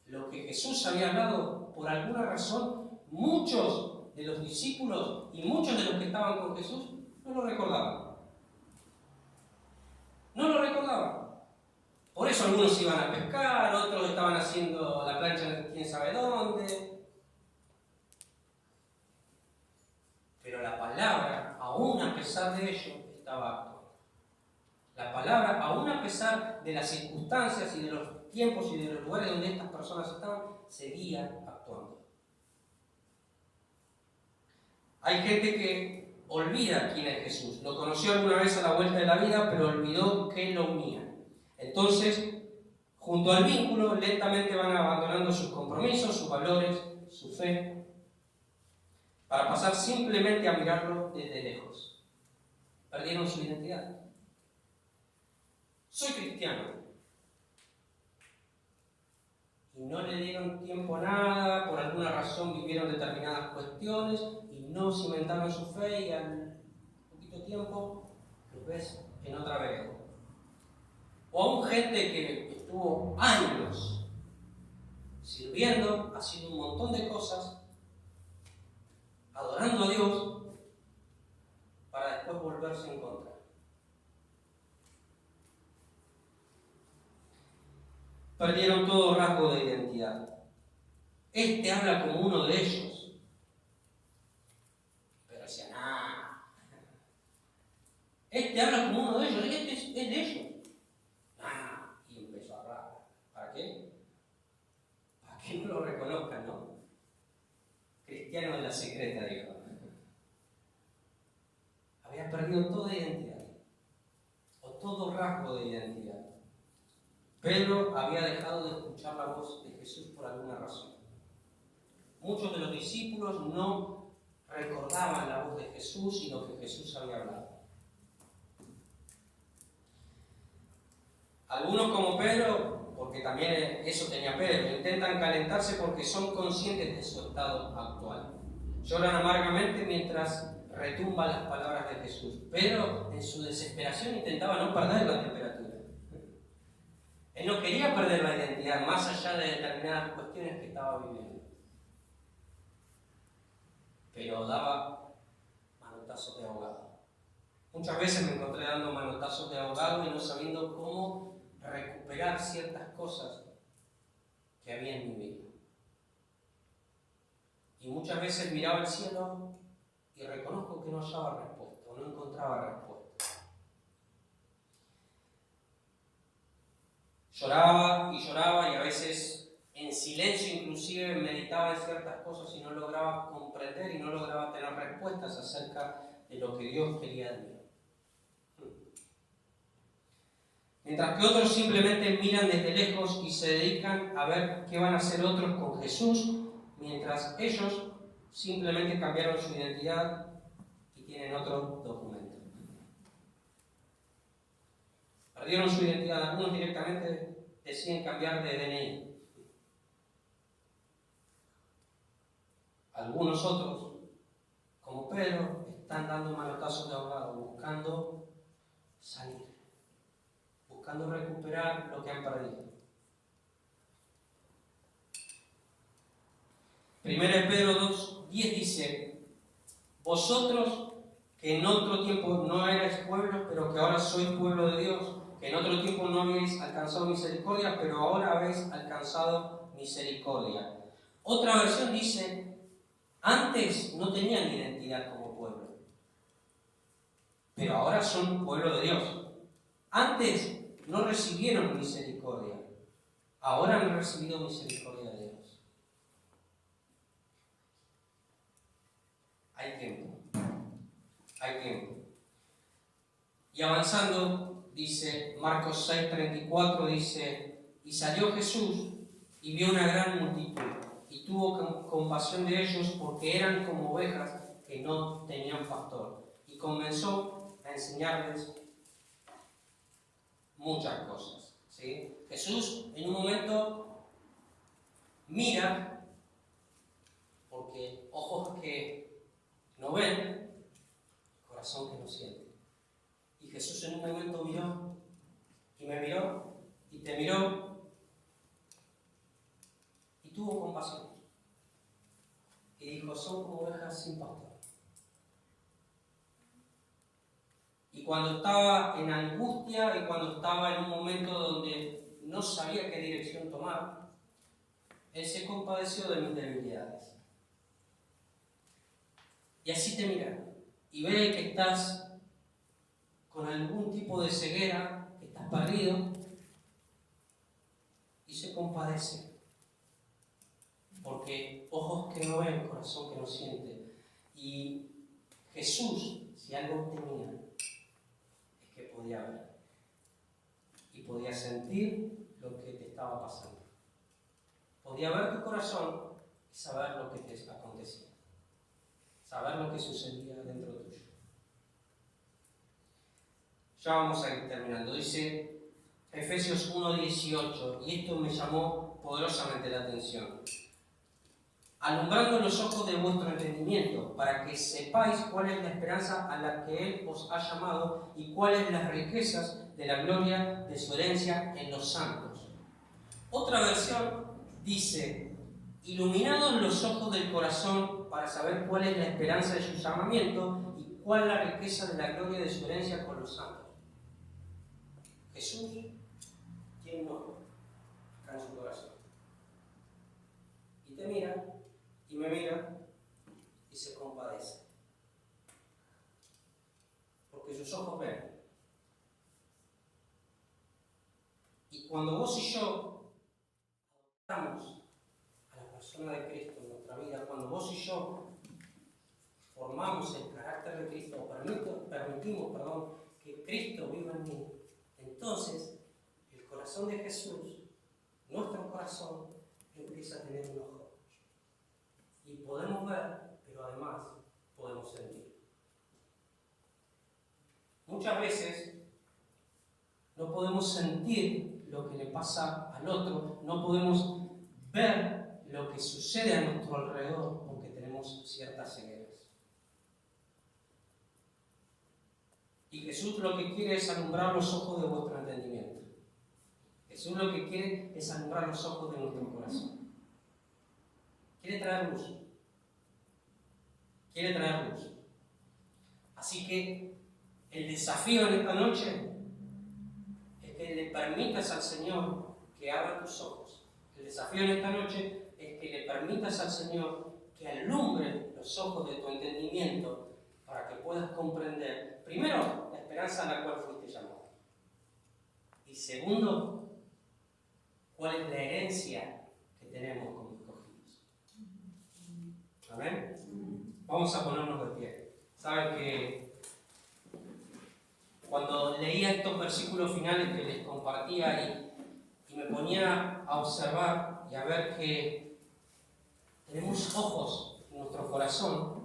Lo que Jesús había hablado, por alguna razón, muchos de los discípulos y muchos de los que estaban con Jesús no lo recordaban. No lo recordaban. Por eso algunos iban a pescar, otros estaban haciendo la plancha de quién sabe dónde. Pero la palabra, aún a pesar de ello, estaba actuando. La palabra, aún a pesar de las circunstancias y de los tiempos y de los lugares donde estas personas estaban, seguía actuando. Hay gente que olvida quién es Jesús. Lo conoció alguna vez a la vuelta de la vida, pero olvidó que lo unía. Entonces, junto al vínculo, lentamente van abandonando sus compromisos, sus valores, su fe, para pasar simplemente a mirarlo desde lejos. Perdieron su identidad. Soy cristiano. Y no le dieron tiempo a nada, por alguna razón vivieron determinadas cuestiones y no cimentaron su fe, y al poquito tiempo lo ves en otra vereda. O aún gente que estuvo años sirviendo, haciendo un montón de cosas, adorando a Dios, para después volverse en contra. Perdieron todo rasgo de identidad. Este habla como uno de ellos, pero decía, nah. Este habla como uno de ellos, este es de ellos. Y empezó a hablar. ¿Para qué? Para que no lo reconozcan, ¿no? Cristiano de la secreta, digo. Había perdido toda identidad, o todo rasgo de identidad. Pedro había dejado de escuchar la voz de Jesús por alguna razón. Muchos de los discípulos no recordaban la voz de Jesús y lo que Jesús había hablado. Algunos, como Pedro, porque también eso tenía Pedro, intentan calentarse porque son conscientes de su estado actual. Lloran amargamente mientras retumban las palabras de Jesús. Pedro, en su desesperación, intentaba no perder la temperatura. Él no quería perder la identidad, más allá de determinadas cuestiones que estaba viviendo. Pero daba manotazos de ahogado. Muchas veces me encontré dando manotazos de ahogado y no sabiendo cómo recuperar ciertas cosas que había en mi vida. Y muchas veces miraba al cielo y reconozco que no hallaba respuesta, o no encontraba respuesta. Lloraba y a veces en silencio inclusive meditaba en ciertas cosas y no lograba comprender y no lograba tener respuestas acerca de lo que Dios quería de mí. Mientras que otros simplemente miran desde lejos y se dedican a ver qué van a hacer otros con Jesús, mientras ellos simplemente cambiaron su identidad y tienen otro documento. Perdieron su identidad, algunos directamente deciden cambiar de DNI. Algunos otros, como Pedro, están dando manotazos de ahogado, buscando salir, buscando recuperar lo que han perdido. 1 Pedro 2:10 dice: vosotros que en otro tiempo no erais pueblo, pero que ahora sois pueblo de Dios, que en otro tiempo no habéis alcanzado misericordia, pero ahora habéis alcanzado misericordia. Otra versión dice: antes no tenían identidad como pueblo, pero ahora son pueblo de Dios. Antes no recibieron misericordia, ahora han recibido misericordia de Dios. Hay tiempo. Hay tiempo. Y avanzando, dice Marcos 6:34, dice: y salió Jesús y vio una gran multitud, y tuvo compasión de ellos, porque eran como ovejas que que no tenían pastor y comenzó a enseñarles muchas cosas. ¿Sí? Jesús en un momento mira, porque ojos que no ven, corazón que no siente. Y Jesús en un momento miró, y me miró, y te miró, y tuvo compasión. Y dijo, son como ovejas sin pastor. Y cuando estaba en angustia y cuando estaba en un momento donde no sabía qué dirección tomar, Él se compadeció de mis debilidades. Y así te mira y ve que estás con algún tipo de ceguera, que estás perdido, y se compadece. Porque ojos que no ven, corazón que no siente. Y Jesús, si algo tenía, es que podía ver. Y podía sentir lo que te estaba pasando. Podía ver tu corazón y saber lo que te acontecía. Saber lo que sucedía dentro tuyo. Ya vamos a ir terminando. Dice Efesios 1:18, y esto me llamó poderosamente la atención. Alumbrando los ojos de vuestro entendimiento, para que sepáis cuál es la esperanza a la que Él os ha llamado y cuáles las riquezas de la gloria de su herencia en los santos. Otra versión dice, iluminados los ojos del corazón para saber cuál es la esperanza de su llamamiento y cuál la riqueza de la gloria de su herencia con los santos. Jesús tiene un ojo acá en su corazón. Y te mira, y me mira, y se compadece. Porque sus ojos ven. Y cuando vos y yo adoptamos a la persona de Cristo en nuestra vida, cuando vos y yo formamos el carácter de Cristo, o permitimos que Cristo viva en mí, entonces el corazón de Jesús, nuestro corazón, empieza a tener un ojo. Y podemos ver, pero además podemos sentir. Muchas veces no podemos sentir lo que le pasa al otro, no podemos ver lo que sucede a nuestro alrededor porque tenemos ciertas cegueras. Y Jesús lo que quiere es alumbrar los ojos de vuestro entendimiento. Jesús lo que quiere es alumbrar los ojos de nuestro corazón. Quiere traer luz. Quiere traer luz. Así que el desafío en esta noche es que le permitas al Señor que abra tus ojos. El desafío en esta noche es que le permitas al Señor que alumbre los ojos de tu entendimiento para que puedas comprender, primero, la esperanza a la cual fuiste llamado. Y segundo, cuál es la herencia que tenemos como escogidos. ¿Amén? Vamos a ponernos de pie. Saben que cuando leía estos versículos finales que les compartía y me ponía a observar y a ver que tenemos ojos en nuestro corazón,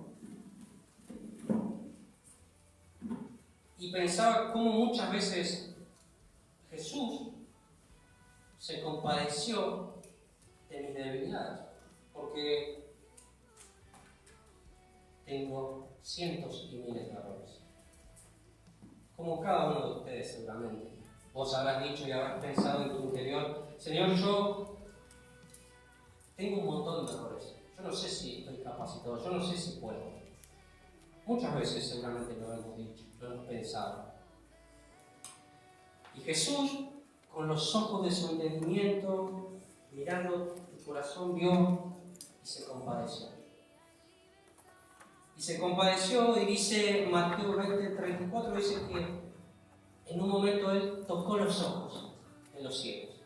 y pensaba cómo muchas veces Jesús se compadeció de mis debilidades, porque tengo cientos y miles de errores. Como cada uno de ustedes seguramente. Vos habrás dicho y habrás pensado en tu interior, Señor, yo tengo un montón de errores. Yo no sé si estoy capacitado, yo no sé si puedo. Muchas veces seguramente lo hemos dicho, lo hemos pensado. Y Jesús, con los ojos de su entendimiento, mirando tu corazón, vio y se compadeció. Y se compadeció, y dice Mateo 20:34, dice que en un momento Él tocó los ojos de los ciegos.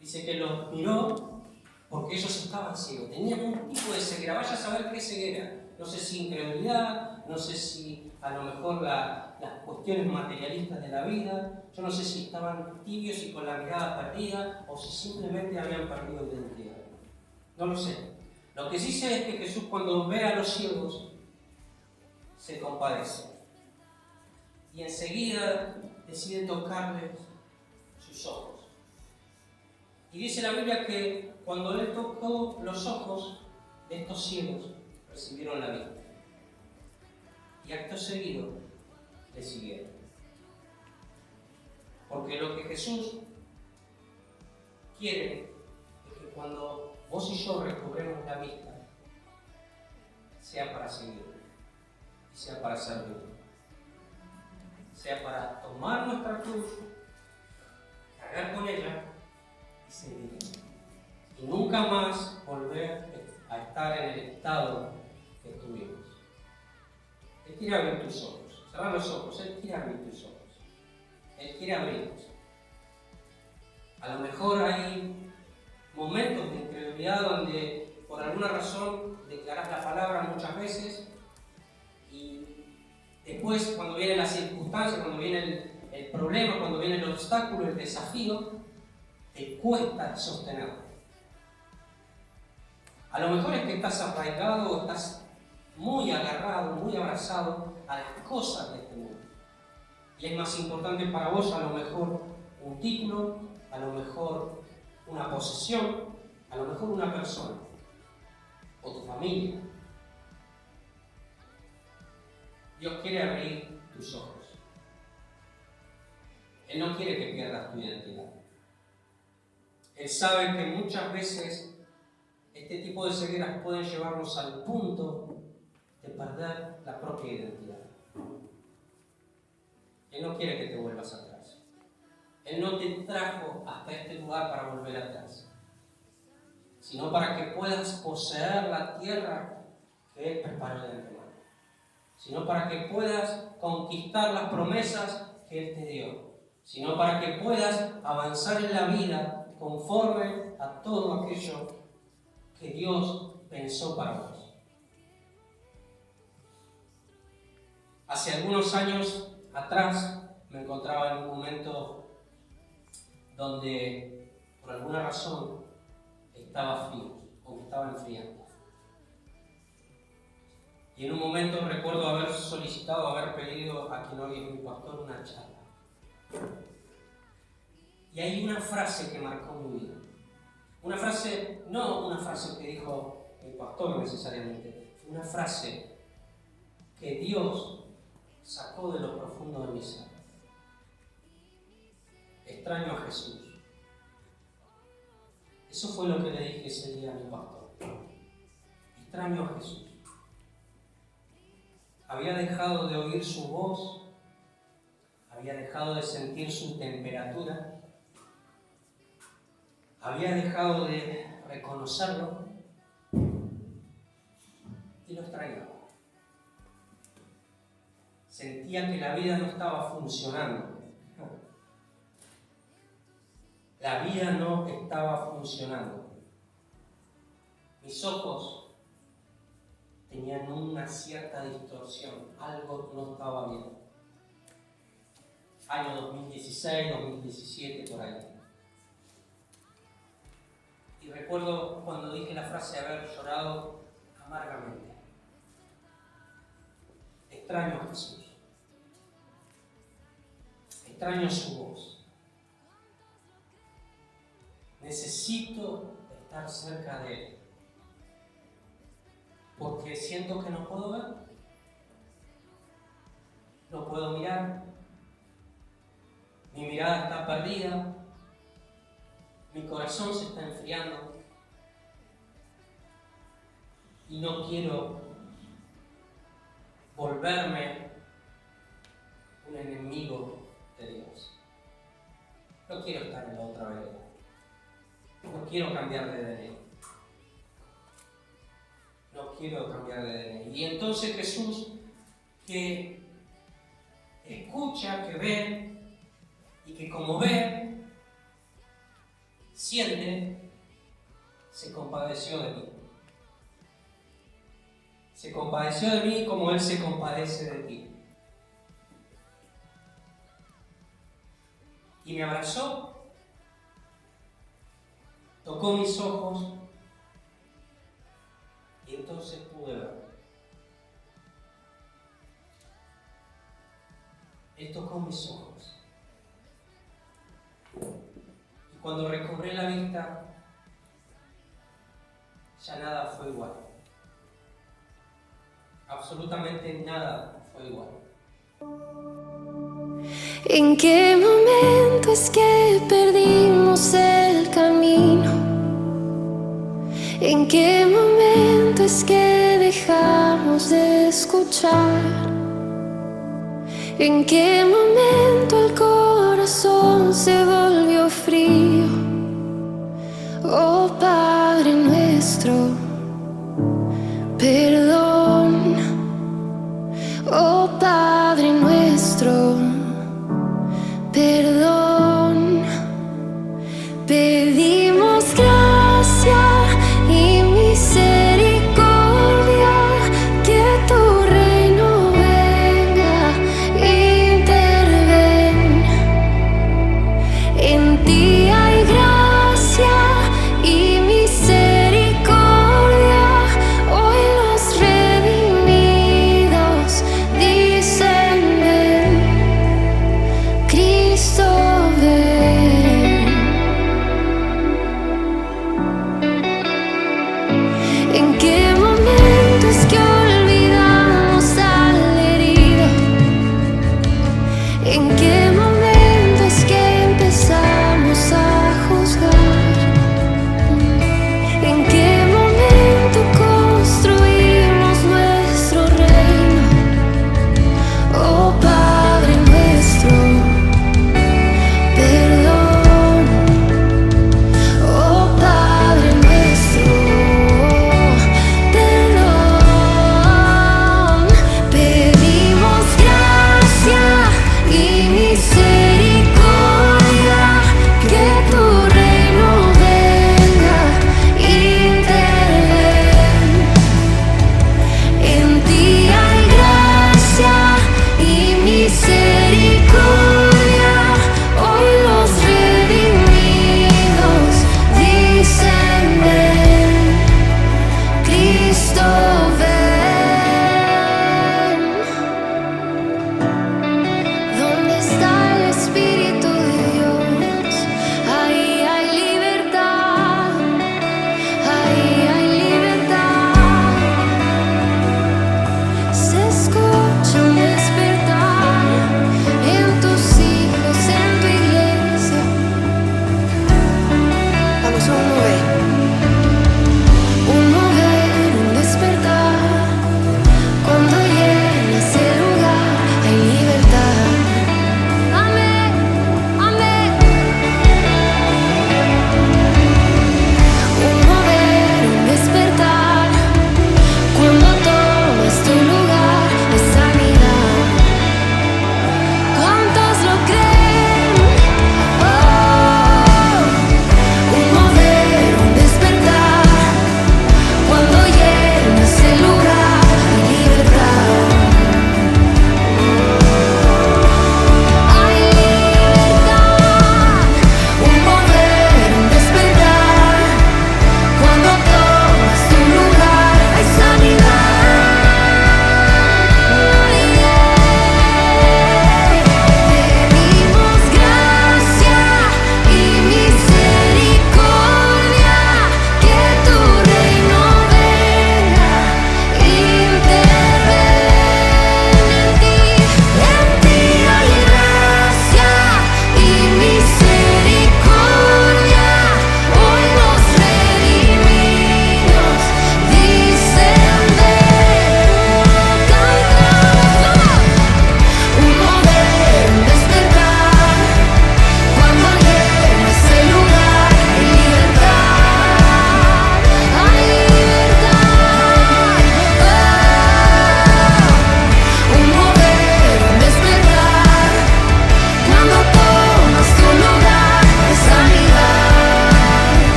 Dice que los miró porque ellos estaban ciegos, tenían un tipo de ceguera. Vaya a saber qué ceguera. No sé si incredulidad, no sé si a lo mejor las cuestiones materialistas de la vida, yo no sé si estaban tibios y con la mirada perdida o si simplemente habían perdido identidad. No lo sé. Lo que sí sé es que Jesús, cuando ve a los ciegos, se compadece. Y enseguida decide tocarle sus ojos. Y dice la Biblia que cuando él tocó los ojos de estos ciegos, recibieron la vista. Y acto seguido le siguieron. Porque lo que Jesús quiere es que cuando vos y yo recobremos la vista, sea para seguir, y sea para servir, sea para tomar nuestra cruz, cargar con ella y seguir. Y nunca más volver a estar en el estado que estuvimos. Él quiere abrir tus ojos. Cerrar los ojos. Él quiere abrir tus ojos. Él quiere abrirlos. A lo mejor hay momentos de incredulidad donde por alguna razón declarás la palabra muchas veces y después cuando viene la circunstancia, cuando viene el problema, cuando viene el obstáculo, el desafío, te cuesta sostenerlo. A lo mejor es que estás arraigado o estás muy agarrado, muy abrazado a las cosas de este mundo. Y es más importante para vos a lo mejor un título, a lo mejor una posesión, a lo mejor una persona o tu familia. Dios quiere abrir tus ojos. Él no quiere que pierdas tu identidad. Él sabe que muchas veces este tipo de cegueras pueden llevarnos al punto de perder la propia identidad. Él no quiere que te vuelvas atrás. Él no te trajo hasta este lugar para volver atrás, sino para que puedas poseer la tierra que Él preparó de antemano, sino para que puedas conquistar las promesas que Él te dio, sino para que puedas avanzar en la vida conforme a todo aquello que Dios pensó para vos. Hace algunos años atrás me encontraba en un momento donde por alguna razón estaba frío o me estaba enfriando. Y en un momento recuerdo haber solicitado, haber pedido a quien hoy es mi pastor una charla. Y hay una frase que marcó mi vida. Una frase, no una frase que dijo el pastor necesariamente, una frase que Dios sacó de lo profundo de mi ser. Extraño a Jesús. Eso fue lo que le dije ese día a mi pastor. Extraño a Jesús. Había dejado de oír su voz, había dejado de sentir su temperatura, había dejado de reconocerlo y lo extrañaba. Sentía que la vida no estaba funcionando. La vida no estaba funcionando. Mis ojos tenían una cierta distorsión, algo no estaba bien. Año 2016, 2017, por ahí. Y recuerdo cuando dije la frase haber llorado amargamente. Extraño a Jesús. Extraño su voz. Necesito estar cerca de Él. Porque siento que no puedo ver. No puedo mirar. Mi mirada está perdida. Mi corazón se está enfriando. Y no quiero volverme un enemigo de Dios. No quiero estar en la otra vereda. No quiero cambiar de DNA. No quiero cambiar de DNA. Y entonces Jesús, que escucha, que ve, y que como ve, siente, se compadeció de mí. Se compadeció de mí como Él se compadece de ti. Y me abrazó, tocó mis ojos y entonces pude ver. Él tocó mis ojos. Y cuando recobré la vista, ya nada fue igual. Absolutamente nada fue igual. ¿En qué momento es que perdimos el camino? ¿En qué momento es que dejamos de escuchar? ¿En qué momento el corazón se volvió frío?